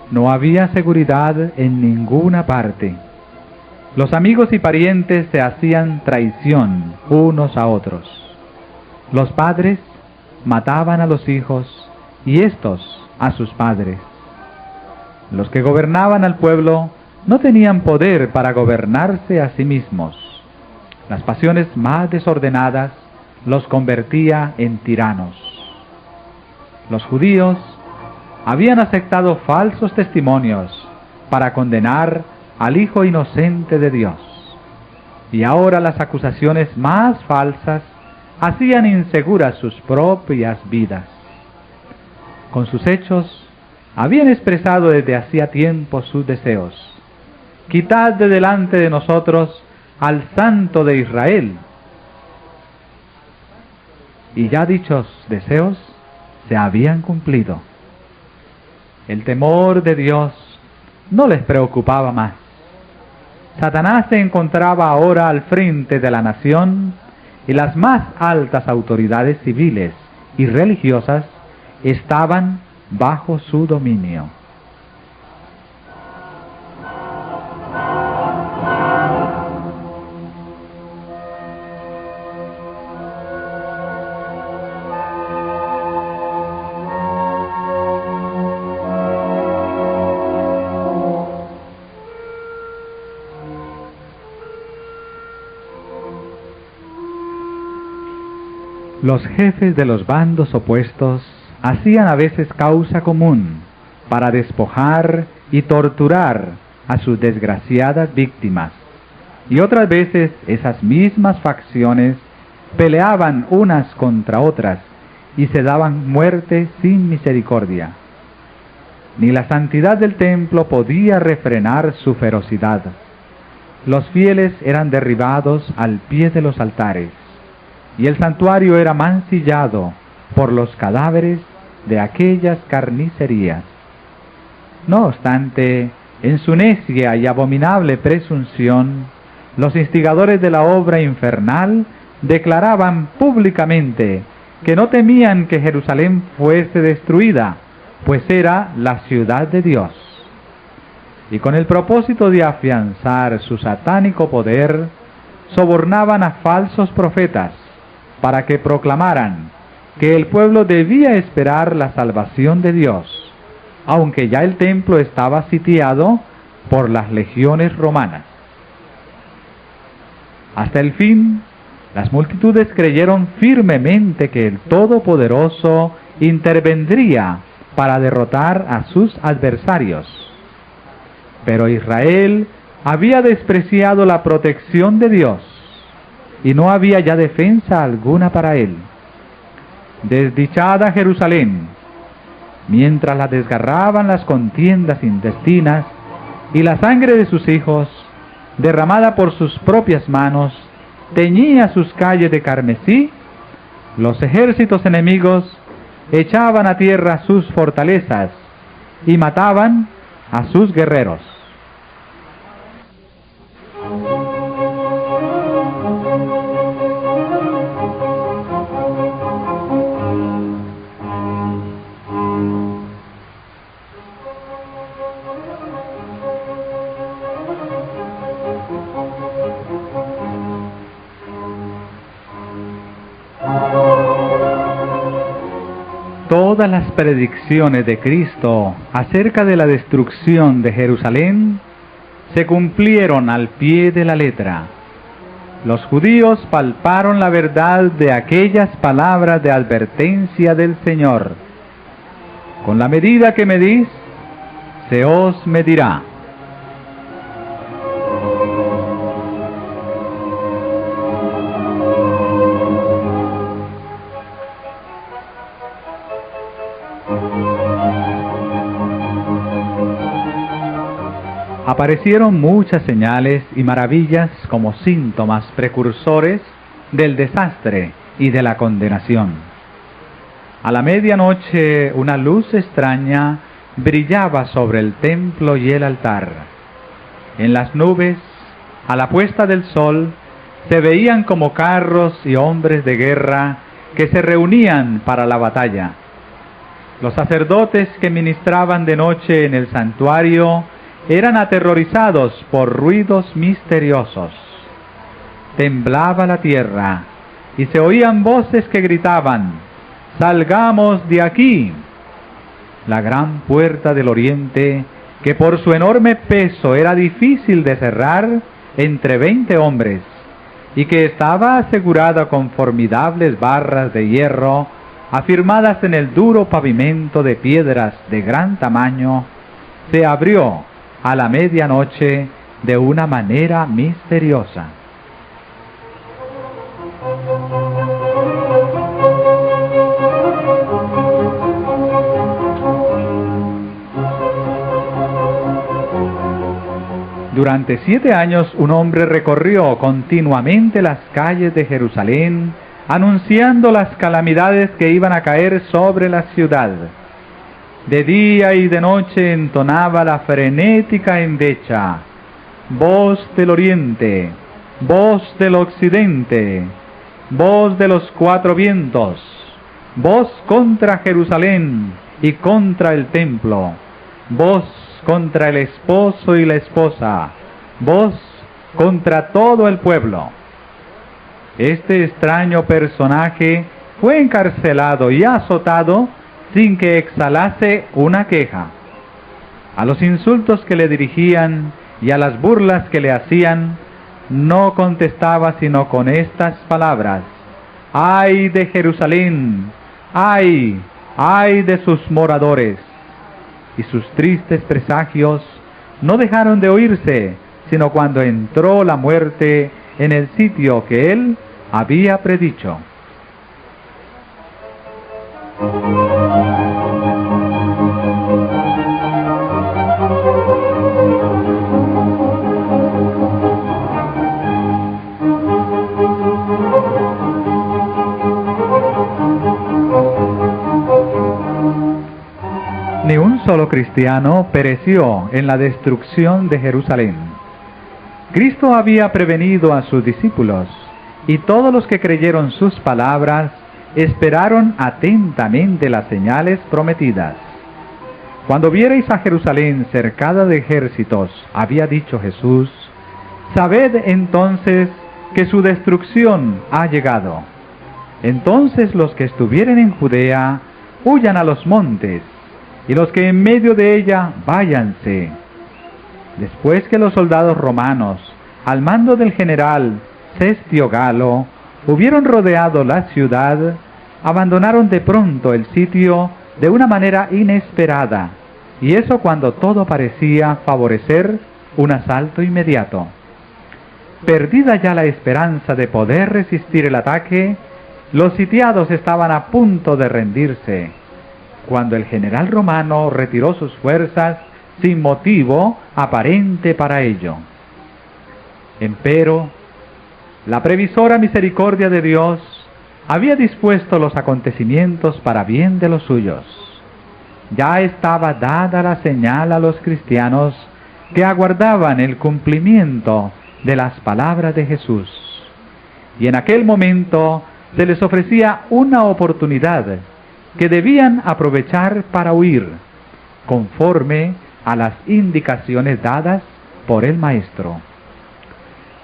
No había seguridad en ninguna parte. Los amigos y parientes se hacían traición unos a otros. Los padres mataban a los hijos y éstos a sus padres. Los que gobernaban al pueblo no tenían poder para gobernarse a sí mismos. Las pasiones más desordenadas los convertía en tiranos. Los judíos habían aceptado falsos testimonios para condenar al Hijo inocente de Dios, y ahora las acusaciones más falsas hacían inseguras sus propias vidas. Con sus hechos habían expresado desde hacía tiempo sus deseos. Quitad de delante de nosotros al Santo de Israel. Y ya dichos deseos se habían cumplido. El temor de Dios no les preocupaba más. Satanás se encontraba ahora al frente de la nación y las más altas autoridades civiles y religiosas estaban bajo su dominio. Los jefes de los bandos opuestos hacían a veces causa común para despojar y torturar a sus desgraciadas víctimas, y otras veces esas mismas facciones peleaban unas contra otras y se daban muerte sin misericordia. Ni la santidad del templo podía refrenar su ferocidad. Los fieles eran derribados al pie de los altares, y el santuario era mancillado por los cadáveres de aquellas carnicerías. No obstante, en su necia y abominable presunción, los instigadores de la obra infernal declaraban públicamente que no temían que Jerusalén fuese destruida, pues era la ciudad de Dios. Y con el propósito de afianzar su satánico poder, sobornaban a falsos profetas para que proclamaran que el pueblo debía esperar la salvación de Dios, aunque ya el templo estaba sitiado por las legiones romanas. Hasta el fin, las multitudes creyeron firmemente que el Todopoderoso intervendría para derrotar a sus adversarios. Pero Israel había despreciado la protección de Dios, y no había ya defensa alguna para él. Desdichada Jerusalén, mientras la desgarraban las contiendas intestinas y la sangre de sus hijos, derramada por sus propias manos, teñía sus calles de carmesí, los ejércitos enemigos echaban a tierra sus fortalezas y mataban a sus guerreros. Todas las predicciones de Cristo acerca de la destrucción de Jerusalén se cumplieron al pie de la letra. Los judíos palparon la verdad de aquellas palabras de advertencia del Señor. Con la medida que medís, se os medirá. Aparecieron muchas señales y maravillas como síntomas precursores del desastre y de la condenación. A la medianoche una luz extraña brillaba sobre el templo y el altar. En las nubes, a la puesta del sol, se veían como carros y hombres de guerra que se reunían para la batalla. Los sacerdotes que ministraban de noche en el santuario eran aterrorizados por ruidos misteriosos. Temblaba la tierra y se oían voces que gritaban: ¡salgamos de aquí! La gran puerta del oriente, que por su enorme peso era difícil de cerrar entre 20 hombres, y que estaba asegurada con formidables barras de hierro, afirmadas en el duro pavimento de piedras de gran tamaño, se abrió a la medianoche de una manera misteriosa. Durante 7 años un hombre recorrió continuamente las calles de Jerusalén, anunciando las calamidades que iban a caer sobre la ciudad. De día y de noche entonaba la frenética endecha: voz del oriente, voz del occidente, voz de los cuatro vientos, voz contra Jerusalén y contra el templo, voz contra el esposo y la esposa, voz contra todo el pueblo. Este extraño personaje fue encarcelado y azotado sin que exhalase una queja. A los insultos que le dirigían y a las burlas que le hacían, no contestaba sino con estas palabras: ¡ay de Jerusalén! ¡Ay! ¡Ay de sus moradores! Y sus tristes presagios no dejaron de oírse, sino cuando entró la muerte en el sitio que él había predicho. Ni un solo cristiano pereció en la destrucción de Jerusalén. Cristo había prevenido a sus discípulos, y todos los que creyeron sus palabras esperaron atentamente las señales prometidas. Cuando viereis a Jerusalén cercada de ejércitos, había dicho Jesús, sabed entonces que su destrucción ha llegado. Entonces los que estuvieren en Judea huyan a los montes, y los que en medio de ella váyanse. Después que los soldados romanos, al mando del general Cestio Galo, hubieron rodeado la ciudad, abandonaron de pronto el sitio de una manera inesperada, y eso cuando todo parecía favorecer un asalto inmediato. Perdida ya la esperanza de poder resistir el ataque, los sitiados estaban a punto de rendirse, cuando el general romano retiró sus fuerzas sin motivo aparente para ello. Empero, la previsora misericordia de Dios había dispuesto los acontecimientos para bien de los suyos. Ya estaba dada la señal a los cristianos que aguardaban el cumplimiento de las palabras de Jesús. Y en aquel momento se les ofrecía una oportunidad que debían aprovechar para huir, conforme a las indicaciones dadas por el Maestro.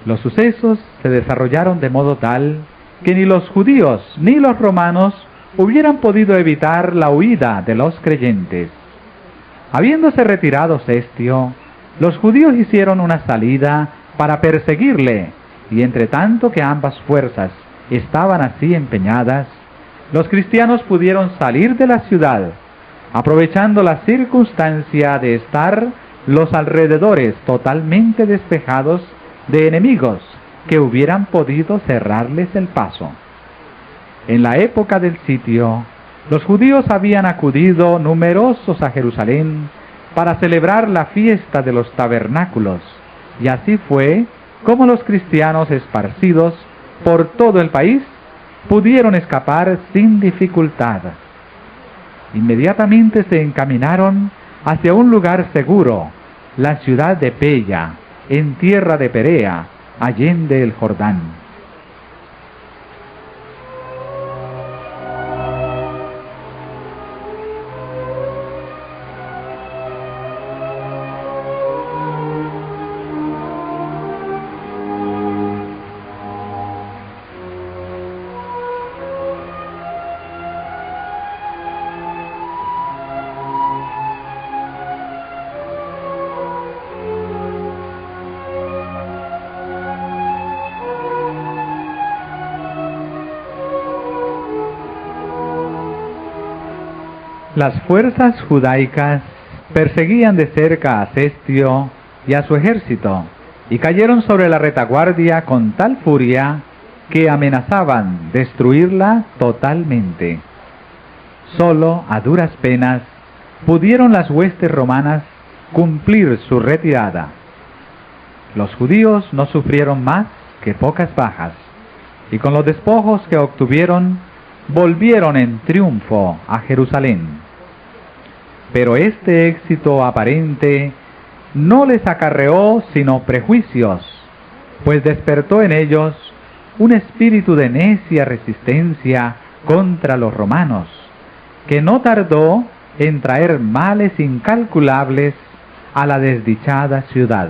Los sucesos se desarrollaron de modo tal que ni los judíos ni los romanos hubieran podido evitar la huida de los creyentes. Habiéndose retirado Cestio, los judíos hicieron una salida para perseguirle, y entre tanto que ambas fuerzas estaban así empeñadas, los cristianos pudieron salir de la ciudad, aprovechando la circunstancia de estar los alrededores totalmente despejados de enemigos que hubieran podido cerrarles el paso. En la época del sitio, los judíos habían acudido numerosos a Jerusalén para celebrar la fiesta de los tabernáculos, y así fue como los cristianos esparcidos por todo el país pudieron escapar sin dificultad. Inmediatamente se encaminaron hacia un lugar seguro, la ciudad de Pella, en tierra de Perea, allende el Jordán. Las fuerzas judaicas perseguían de cerca a Cestio y a su ejército, y cayeron sobre la retaguardia con tal furia que amenazaban destruirla totalmente. Solo a duras penas pudieron las huestes romanas cumplir su retirada. Los judíos no sufrieron más que pocas bajas, y con los despojos que obtuvieron, volvieron en triunfo a Jerusalén. Pero este éxito aparente no les acarreó sino prejuicios, pues despertó en ellos un espíritu de necia resistencia contra los romanos, que no tardó en traer males incalculables a la desdichada ciudad.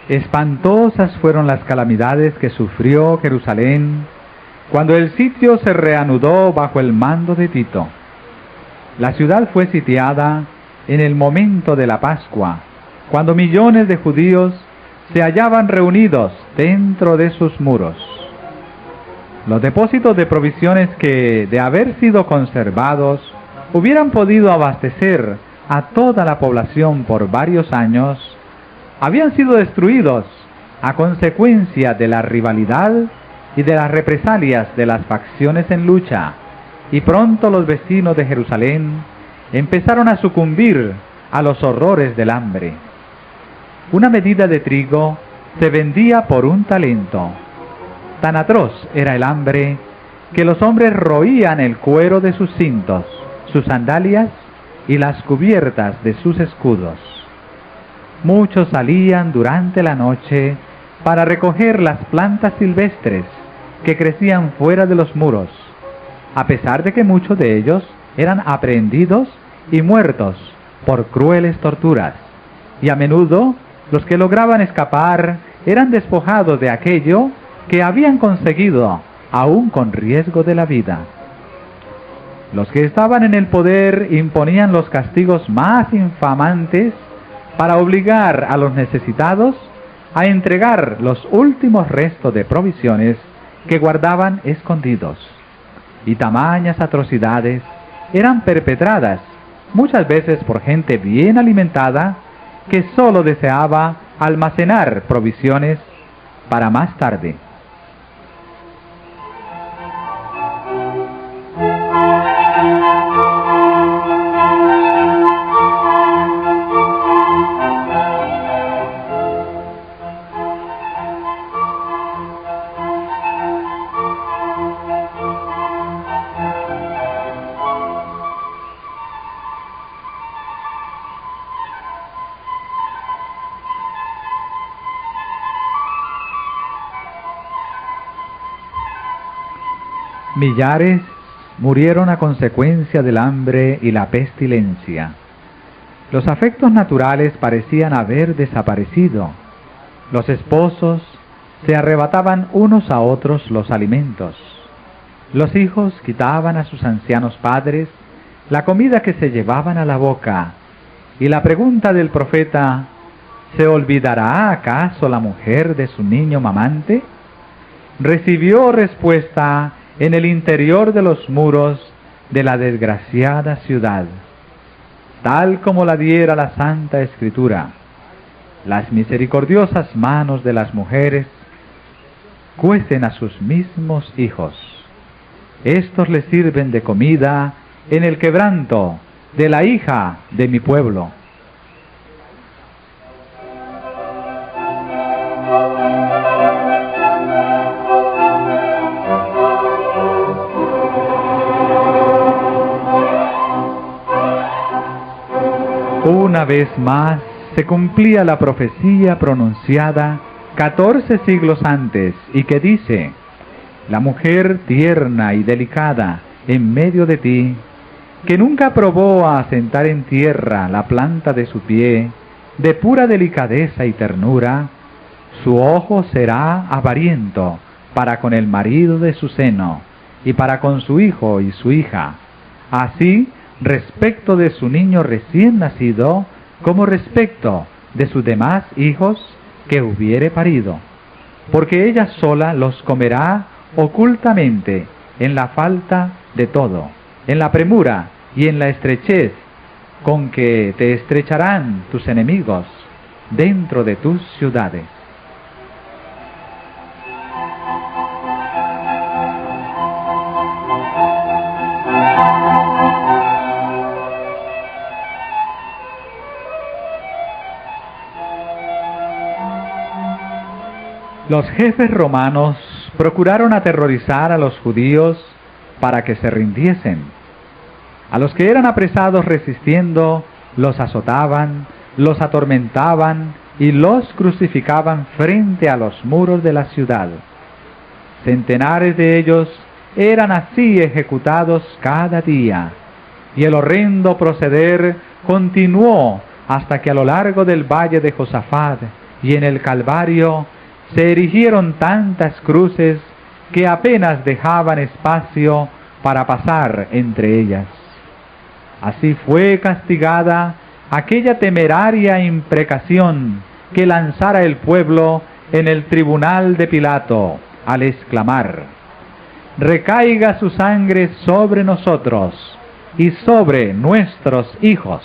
Espantosas fueron las calamidades que sufrió Jerusalén cuando el sitio se reanudó bajo el mando de Tito. La ciudad fue sitiada en el momento de la Pascua, cuando millones de judíos se hallaban reunidos dentro de sus muros. Los depósitos de provisiones que, de haber sido conservados, hubieran podido abastecer a toda la población por varios años, habían sido destruidos a consecuencia de la rivalidad y de las represalias de las facciones en lucha, y pronto los vecinos de Jerusalén empezaron a sucumbir a los horrores del hambre. Una medida de trigo se vendía por un talento. Tan atroz era el hambre que los hombres roían el cuero de sus cintos, sus sandalias y las cubiertas de sus escudos. Muchos salían durante la noche para recoger las plantas silvestres que crecían fuera de los muros, a pesar de que muchos de ellos eran aprehendidos y muertos por crueles torturas, y a menudo los que lograban escapar eran despojados de aquello que habían conseguido, aún con riesgo de la vida. Los que estaban en el poder imponían los castigos más infamantes para obligar a los necesitados a entregar los últimos restos de provisiones que guardaban escondidos. Y tamañas atrocidades eran perpetradas muchas veces por gente bien alimentada que sólo deseaba almacenar provisiones para más tarde. Millares murieron a consecuencia del hambre y la pestilencia. Los afectos naturales parecían haber desaparecido. Los esposos se arrebataban unos a otros los alimentos. Los hijos quitaban a sus ancianos padres la comida que se llevaban a la boca. Y la pregunta del profeta, ¿se olvidará acaso la mujer de su niño mamante?, recibió respuesta en el interior de los muros de la desgraciada ciudad, tal como la diera la Santa Escritura. Las misericordiosas manos de las mujeres cuecen a sus mismos hijos. Estos les sirven de comida en el quebranto de la hija de mi pueblo. Una vez más se cumplía la profecía pronunciada 14 siglos antes y que dice: la mujer tierna y delicada en medio de ti, que nunca probó a asentar en tierra la planta de su pie, de pura delicadeza y ternura, su ojo será avariento para con el marido de su seno, y para con su hijo y su hija. Así, respecto de su niño recién nacido, como respecto de sus demás hijos que hubiere parido, porque ella sola los comerá ocultamente, en la falta de todo, en la premura y en la estrechez con que te estrecharán tus enemigos dentro de tus ciudades. Los jefes romanos procuraron aterrorizar a los judíos para que se rindiesen. A los que eran apresados resistiendo, los azotaban, los atormentaban y los crucificaban frente a los muros de la ciudad. Centenares de ellos eran así ejecutados cada día, y el horrendo proceder continuó hasta que a lo largo del valle de Josafat y en el Calvario se erigieron tantas cruces que apenas dejaban espacio para pasar entre ellas. Así fue castigada aquella temeraria imprecación que lanzara el pueblo en el tribunal de Pilato, al exclamar: «Recaiga su sangre sobre nosotros y sobre nuestros hijos».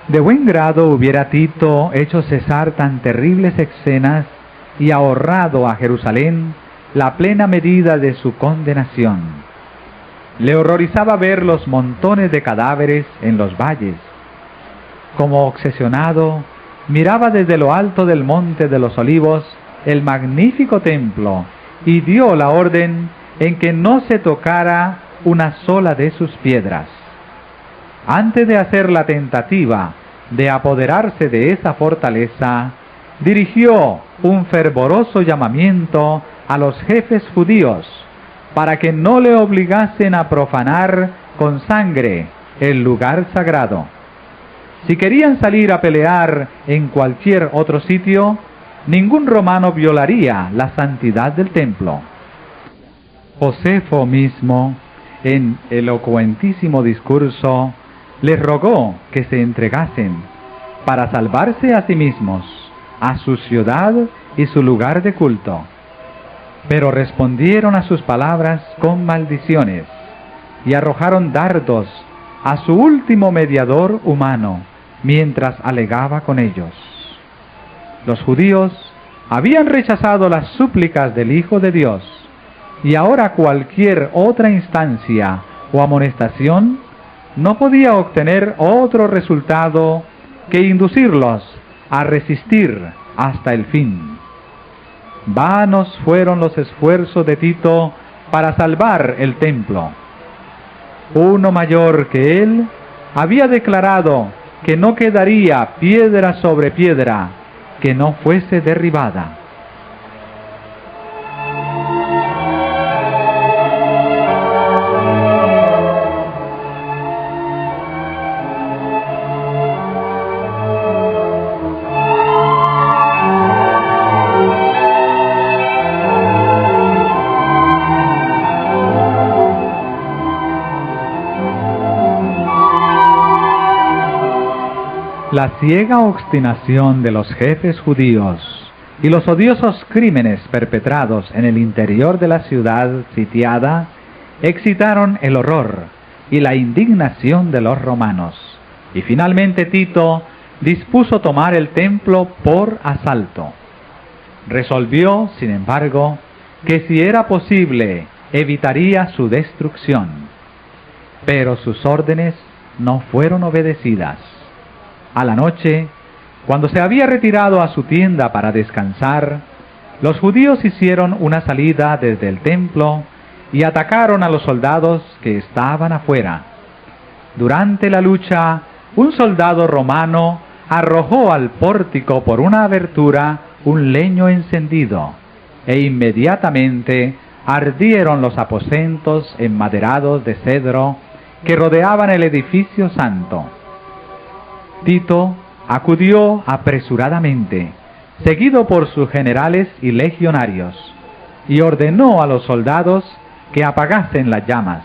De buen grado hubiera Tito hecho cesar tan terribles escenas y ahorrado a Jerusalén la plena medida de su condenación. Le horrorizaba ver los montones de cadáveres en los valles. Como obsesionado, miraba desde lo alto del monte de los Olivos el magnífico templo y dio la orden en que no se tocara una sola de sus piedras. Antes de hacer la tentativa de apoderarse de esa fortaleza, dirigió un fervoroso llamamiento a los jefes judíos para que no le obligasen a profanar con sangre el lugar sagrado. Si querían salir a pelear en cualquier otro sitio, ningún romano violaría la santidad del templo. Josefo mismo, en elocuentísimo discurso, les rogó que se entregasen para salvarse a sí mismos, a su ciudad y su lugar de culto. Pero respondieron a sus palabras con maldiciones y arrojaron dardos a su último mediador humano mientras alegaba con ellos. Los judíos habían rechazado las súplicas del Hijo de Dios, y ahora cualquier otra instancia o amonestación no podía obtener otro resultado que inducirlos a resistir hasta el fin. Vanos fueron los esfuerzos de Tito para salvar el templo. Uno mayor que él había declarado que no quedaría piedra sobre piedra que no fuese derribada. La ciega obstinación de los jefes judíos y los odiosos crímenes perpetrados en el interior de la ciudad sitiada excitaron el horror y la indignación de los romanos, y finalmente Tito dispuso tomar el templo por asalto. Resolvió, sin embargo, que si era posible evitaría su destrucción, pero sus órdenes no fueron obedecidas. A la noche, cuando se había retirado a su tienda para descansar, los judíos hicieron una salida desde el templo y atacaron a los soldados que estaban afuera. Durante la lucha, un soldado romano arrojó al pórtico por una abertura un leño encendido, e inmediatamente ardieron los aposentos enmaderados de cedro que rodeaban el edificio santo. Tito acudió apresuradamente, seguido por sus generales y legionarios, y ordenó a los soldados que apagasen las llamas.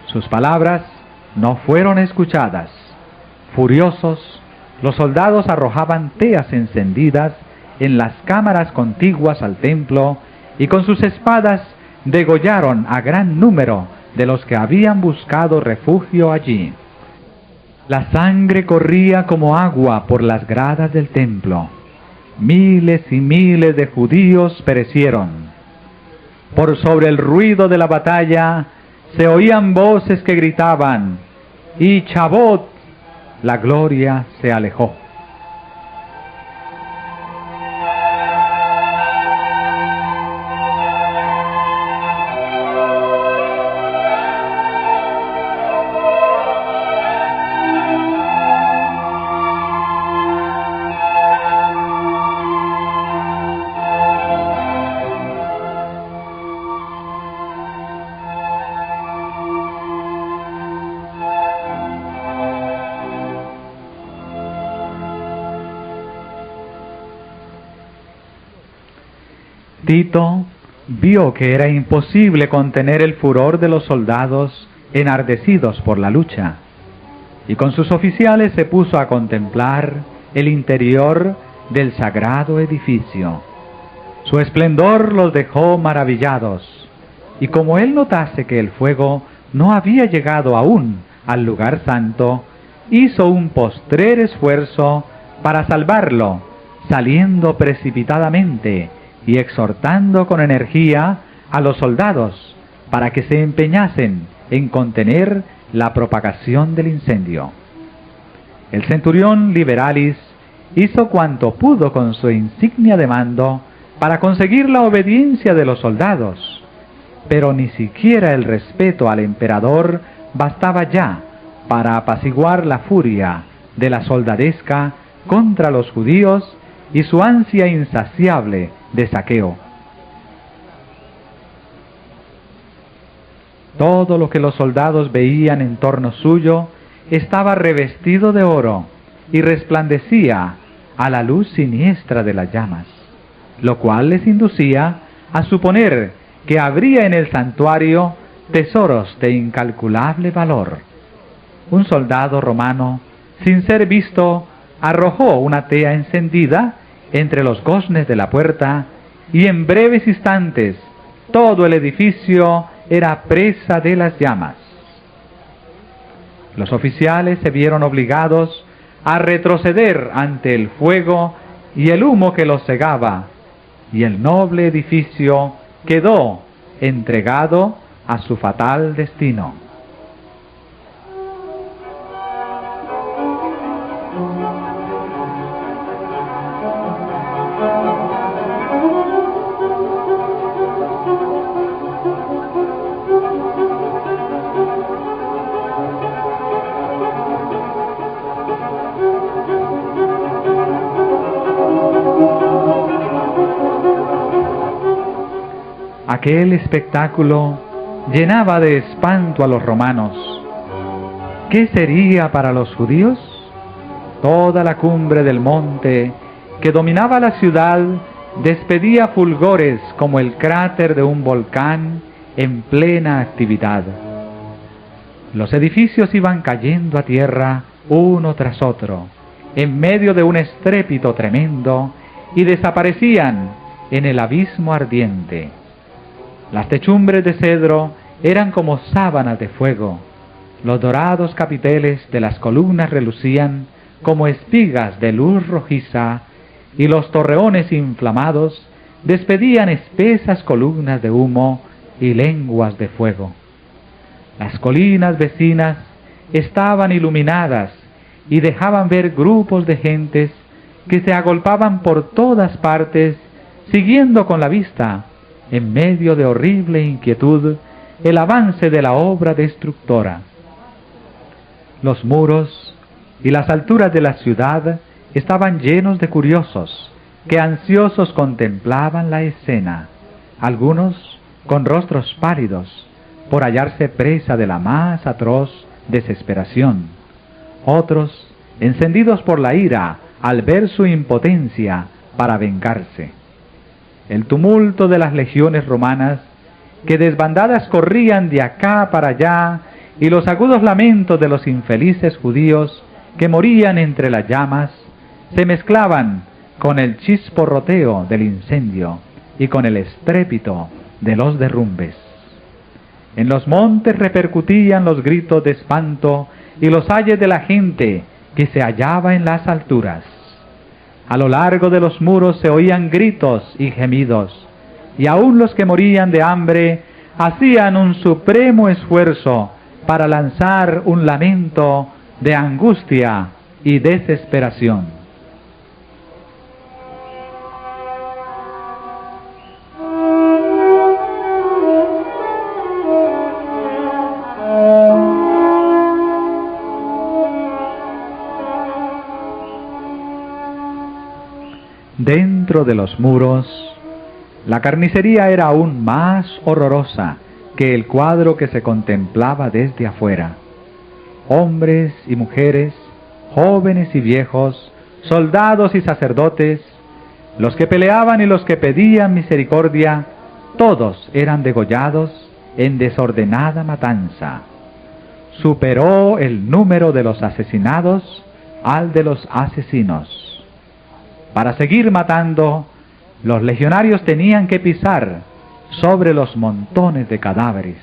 Sus palabras no fueron escuchadas. Furiosos, los soldados arrojaban teas encendidas en las cámaras contiguas al templo y con sus espadas degollaron a gran número de los que habían buscado refugio allí. La sangre corría como agua por las gradas del templo. Miles y miles de judíos perecieron. Por sobre el ruido de la batalla se oían voces que gritaban: ¡Y Chabot! La gloria se alejó. Tito vio que era imposible contener el furor de los soldados enardecidos por la lucha, y con sus oficiales se puso a contemplar el interior del sagrado edificio. Su esplendor los dejó maravillados, y como él notase que el fuego no había llegado aún al lugar santo, hizo un postrer esfuerzo para salvarlo, saliendo precipitadamente y exhortando con energía a los soldados para que se empeñasen en contener la propagación del incendio. El centurión Liberalis hizo cuanto pudo con su insignia de mando para conseguir la obediencia de los soldados, pero ni siquiera el respeto al emperador bastaba ya para apaciguar la furia de la soldadesca contra los judíos y su ansia insaciable de saqueo. Todo lo que los soldados veían en torno suyo estaba revestido de oro y resplandecía a la luz siniestra de las llamas, lo cual les inducía a suponer que habría en el santuario tesoros de incalculable valor. Un soldado romano, sin ser visto, arrojó una tea encendida entre los goznes de la puerta, y en breves instantes todo el edificio era presa de las llamas. Los oficiales se vieron obligados a retroceder ante el fuego y el humo que los cegaba, y el noble edificio quedó entregado a su fatal destino. Aquel espectáculo llenaba de espanto a los romanos. ¿Qué sería para los judíos? Toda la cumbre del monte que dominaba la ciudad despedía fulgores como el cráter de un volcán en plena actividad. Los edificios iban cayendo a tierra uno tras otro, en medio de un estrépito tremendo, y desaparecían en el abismo ardiente. Las techumbres de cedro eran como sábanas de fuego, los dorados capiteles de las columnas relucían como espigas de luz rojiza, y los torreones inflamados despedían espesas columnas de humo y lenguas de fuego. Las colinas vecinas estaban iluminadas y dejaban ver grupos de gentes que se agolpaban por todas partes, siguiendo con la vista, en medio de horrible inquietud, el avance de la obra destructora. Los muros y las alturas de la ciudad estaban llenos de curiosos, que ansiosos contemplaban la escena, algunos con rostros pálidos, por hallarse presa de la más atroz desesperación, otros encendidos por la ira al ver su impotencia para vengarse. El tumulto de las legiones romanas, que desbandadas corrían de acá para allá, y los agudos lamentos de los infelices judíos que morían entre las llamas, se mezclaban con el chisporroteo del incendio y con el estrépito de los derrumbes. En los montes repercutían los gritos de espanto y los ayes de la gente que se hallaba en las alturas. A lo largo de los muros se oían gritos y gemidos, y aun los que morían de hambre hacían un supremo esfuerzo para lanzar un lamento de angustia y desesperación. Dentro de los muros, la carnicería era aún más horrorosa que el cuadro que se contemplaba desde afuera. Hombres y mujeres, jóvenes y viejos, soldados y sacerdotes, los que peleaban y los que pedían misericordia, todos eran degollados en desordenada matanza. Superó el número de los asesinados al de los asesinos. Para seguir matando, los legionarios tenían que pisar sobre los montones de cadáveres.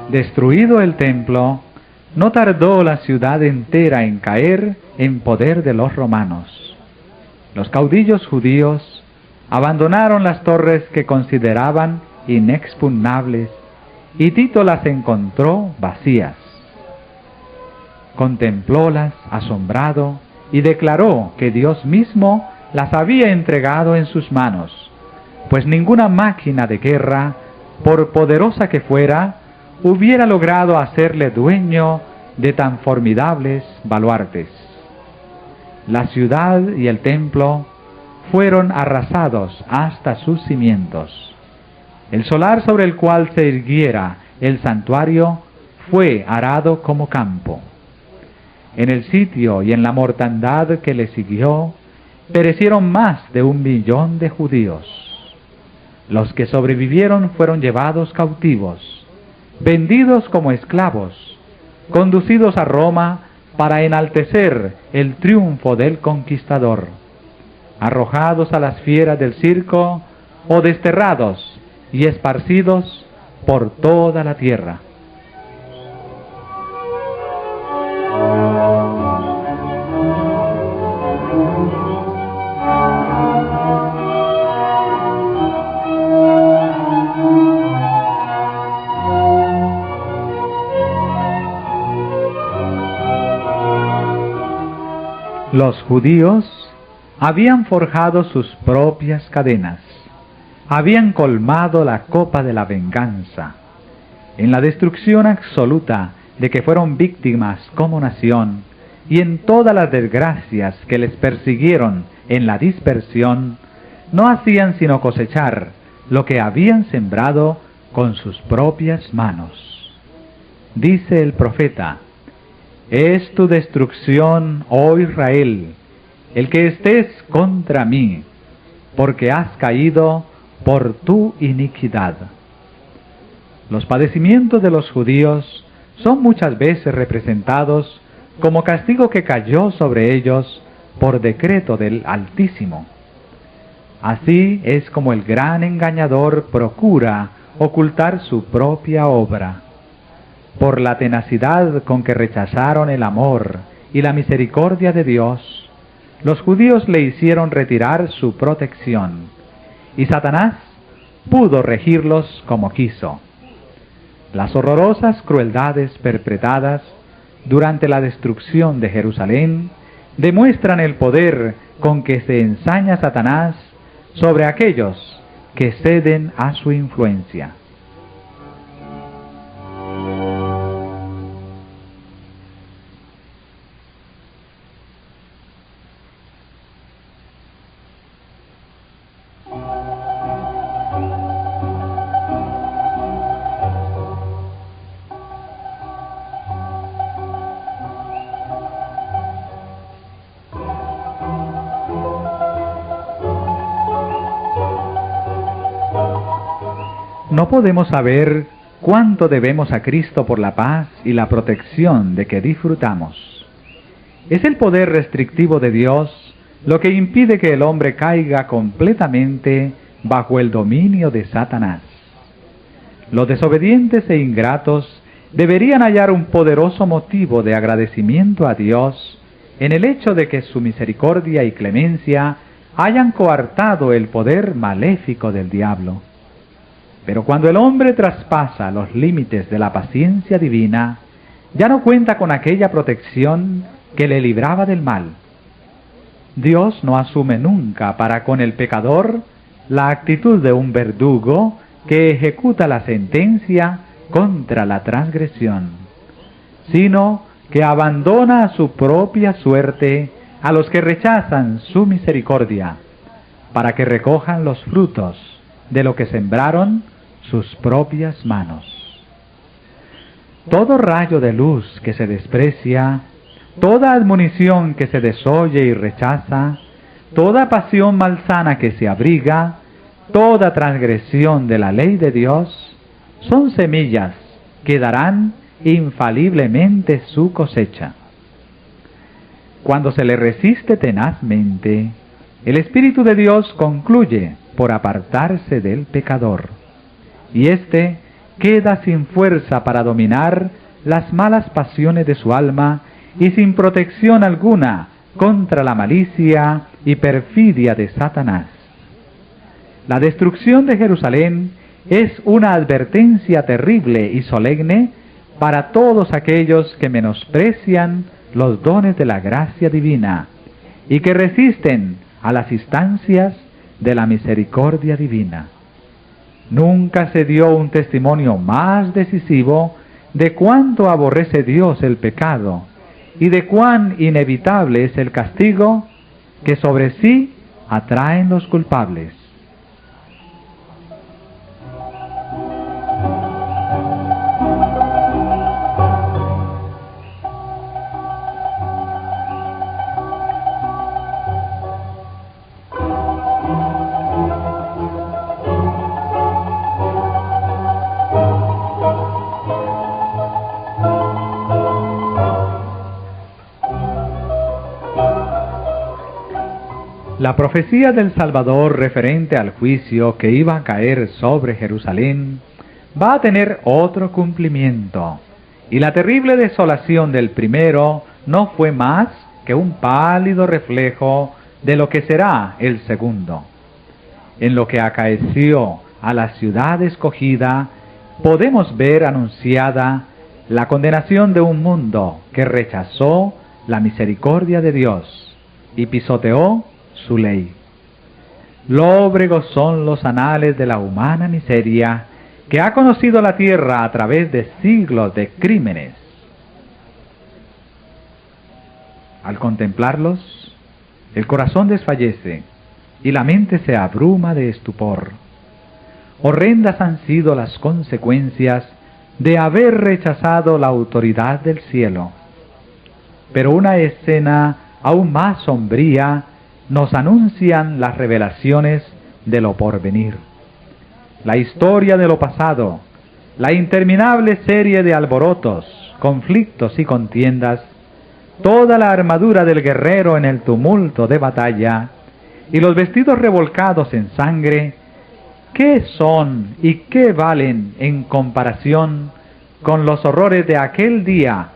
Destruido el templo, no tardó la ciudad entera en caer en poder de los romanos. Los caudillos judíos abandonaron las torres que consideraban inexpugnables y Tito las encontró vacías. Contemplólas asombrado y declaró que Dios mismo las había entregado en sus manos, pues ninguna máquina de guerra, por poderosa que fuera, hubiera logrado hacerle dueño de tan formidables baluartes. La ciudad y el templo fueron arrasados hasta sus cimientos. El solar sobre el cual se irguiera el santuario fue arado como campo. En el sitio y en la mortandad que le siguió, perecieron más de 1 millón de judíos. Los que sobrevivieron fueron llevados cautivos, vendidos como esclavos, conducidos a Roma para enaltecer el triunfo del conquistador, arrojados a las fieras del circo o desterrados y esparcidos por toda la tierra. Los judíos habían forjado sus propias cadenas, habían colmado la copa de la venganza. En la destrucción absoluta de que fueron víctimas como nación, y en todas las desgracias que les persiguieron en la dispersión, no hacían sino cosechar lo que habían sembrado con sus propias manos. Dice el profeta: es tu destrucción, oh Israel, el que estés contra mí, porque has caído por tu iniquidad. Los padecimientos de los judíos son muchas veces representados como castigo que cayó sobre ellos por decreto del Altísimo. Así es como el gran engañador procura ocultar su propia obra. Por la tenacidad con que rechazaron el amor y la misericordia de Dios, los judíos le hicieron retirar su protección, y Satanás pudo regirlos como quiso. Las horrorosas crueldades perpetradas durante la destrucción de Jerusalén demuestran el poder con que se ensaña Satanás sobre aquellos que ceden a su influencia. No podemos saber cuánto debemos a Cristo por la paz y la protección de que disfrutamos. Es el poder restrictivo de Dios lo que impide que el hombre caiga completamente bajo el dominio de Satanás. Los desobedientes e ingratos deberían hallar un poderoso motivo de agradecimiento a Dios en el hecho de que su misericordia y clemencia hayan coartado el poder maléfico del diablo. Pero cuando el hombre traspasa los límites de la paciencia divina, ya no cuenta con aquella protección que le libraba del mal. Dios no asume nunca para con el pecador la actitud de un verdugo que ejecuta la sentencia contra la transgresión, sino que abandona a su propia suerte a los que rechazan su misericordia, para que recojan los frutos de lo que sembraron sus propias manos. Todo rayo de luz que se desprecia, toda admonición que se desoye y rechaza, toda pasión malsana que se abriga, toda transgresión de la ley de Dios, son semillas que darán infaliblemente su cosecha. Cuando se le resiste tenazmente, el Espíritu de Dios concluye por apartarse del pecador, y éste queda sin fuerza para dominar las malas pasiones de su alma y sin protección alguna contra la malicia y perfidia de Satanás. La destrucción de Jerusalén es una advertencia terrible y solemne para todos aquellos que menosprecian los dones de la gracia divina y que resisten a las instancias de la misericordia divina. Nunca se dio un testimonio más decisivo de cuánto aborrece Dios el pecado y de cuán inevitable es el castigo que sobre sí atraen los culpables. La profecía del Salvador referente al juicio que iba a caer sobre Jerusalén va a tener otro cumplimiento, y la terrible desolación del primero no fue más que un pálido reflejo de lo que será el segundo. En lo que acaeció a la ciudad escogida, podemos ver anunciada la condenación de un mundo que rechazó la misericordia de Dios y pisoteó su ley. Lóbregos son los anales de la humana miseria que ha conocido la tierra a través de siglos de crímenes. Al contemplarlos, el corazón desfallece y la mente se abruma de estupor. Horrendas han sido las consecuencias de haber rechazado la autoridad del cielo. Pero una escena aún más sombría nos anuncian las revelaciones de lo porvenir. La historia de lo pasado, la interminable serie de alborotos, conflictos y contiendas, toda la armadura del guerrero en el tumulto de batalla, y los vestidos revolcados en sangre, ¿qué son y qué valen en comparación con los horrores de aquel día,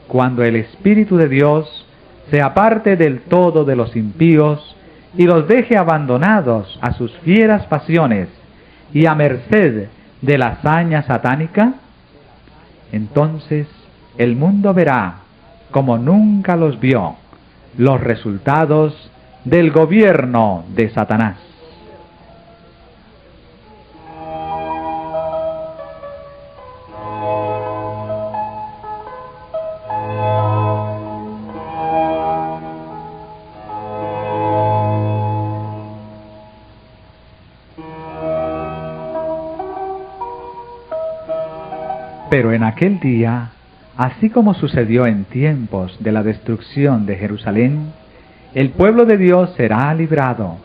cuando el Espíritu de Dios se aparte del todo de los impíos y los deje abandonados a sus fieras pasiones y a merced de la hazaña satánica? Entonces el mundo verá, como nunca los vio, los resultados del gobierno de Satanás. Pero en aquel día, así como sucedió en tiempos de la destrucción de Jerusalén, el pueblo de Dios será librado,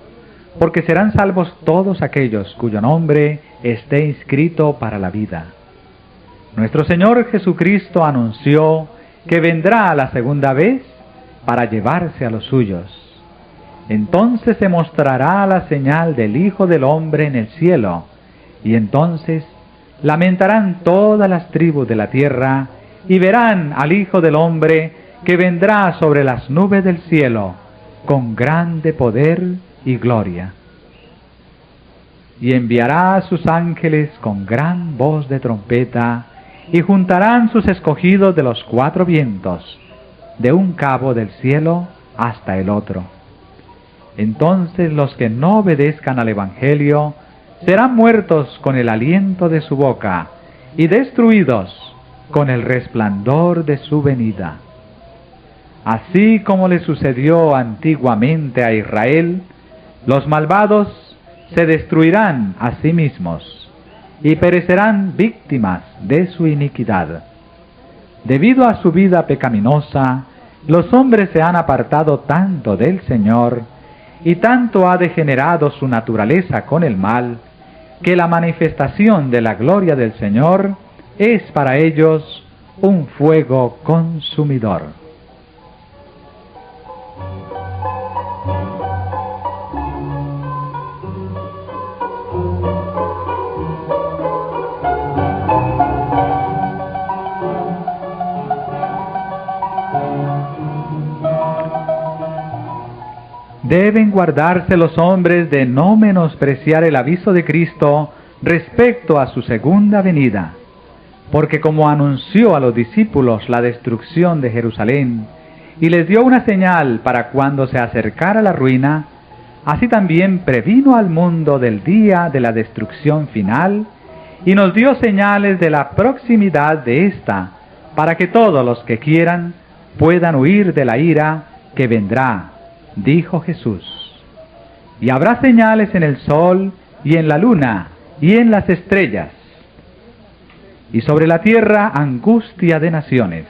porque serán salvos todos aquellos cuyo nombre esté inscrito para la vida. Nuestro Señor Jesucristo anunció que vendrá la segunda vez para llevarse a los suyos. Entonces se mostrará la señal del Hijo del Hombre en el cielo, y entonces lamentarán todas las tribus de la tierra, y verán al Hijo del Hombre que vendrá sobre las nubes del cielo, con grande poder y gloria. Y enviará a sus ángeles con gran voz de trompeta, y juntarán sus escogidos de los cuatro vientos, de un cabo del cielo hasta el otro. Entonces los que no obedezcan al Evangelio serán muertos con el aliento de su boca, y destruidos con el resplandor de su venida. Así como le sucedió antiguamente a Israel, los malvados se destruirán a sí mismos, y perecerán víctimas de su iniquidad. Debido a su vida pecaminosa, los hombres se han apartado tanto del Señor, y tanto ha degenerado su naturaleza con el mal, que la manifestación de la gloria del Señor es para ellos un fuego consumidor. Deben guardarse los hombres de no menospreciar el aviso de Cristo respecto a su segunda venida, porque como anunció a los discípulos la destrucción de Jerusalén y les dio una señal para cuando se acercara la ruina, así también previno al mundo del día de la destrucción final y nos dio señales de la proximidad de ésta, para que todos los que quieran puedan huir de la ira que vendrá, dijo Jesús. Y habrá señales en el sol y en la luna y en las estrellas, y sobre la tierra angustia de naciones.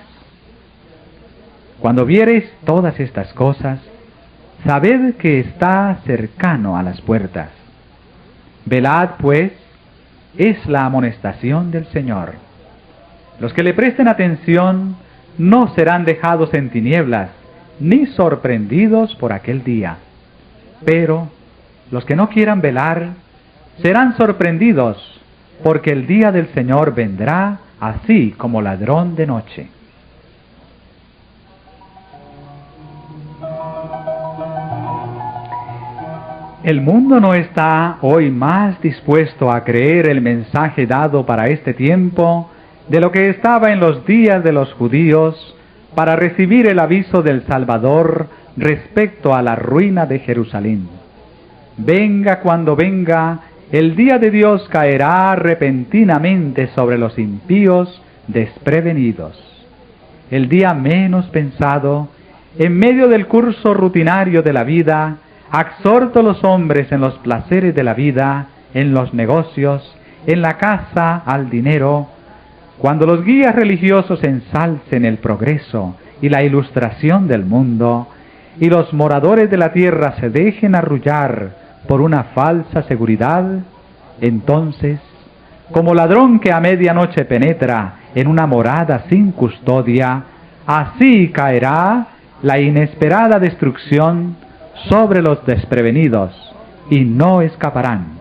Cuando viereis todas estas cosas, sabed que está cercano a las puertas. Velad, pues, es la amonestación del Señor. Los que le presten atención no serán dejados en tinieblas, ni sorprendidos por aquel día. Pero los que no quieran velar serán sorprendidos, porque el día del Señor vendrá así como ladrón de noche. El mundo no está hoy más dispuesto a creer el mensaje dado para este tiempo de lo que estaba en los días de los judíos para recibir el aviso del Salvador respecto a la ruina de Jerusalén. Venga cuando venga, el día de Dios caerá repentinamente sobre los impíos desprevenidos. El día menos pensado, en medio del curso rutinario de la vida, absorto los hombres en los placeres de la vida, en los negocios, en la casa, al dinero, cuando los guías religiosos ensalcen el progreso y la ilustración del mundo, y los moradores de la tierra se dejen arrullar por una falsa seguridad, entonces, como ladrón que a medianoche penetra en una morada sin custodia, así caerá la inesperada destrucción sobre los desprevenidos, y no escaparán.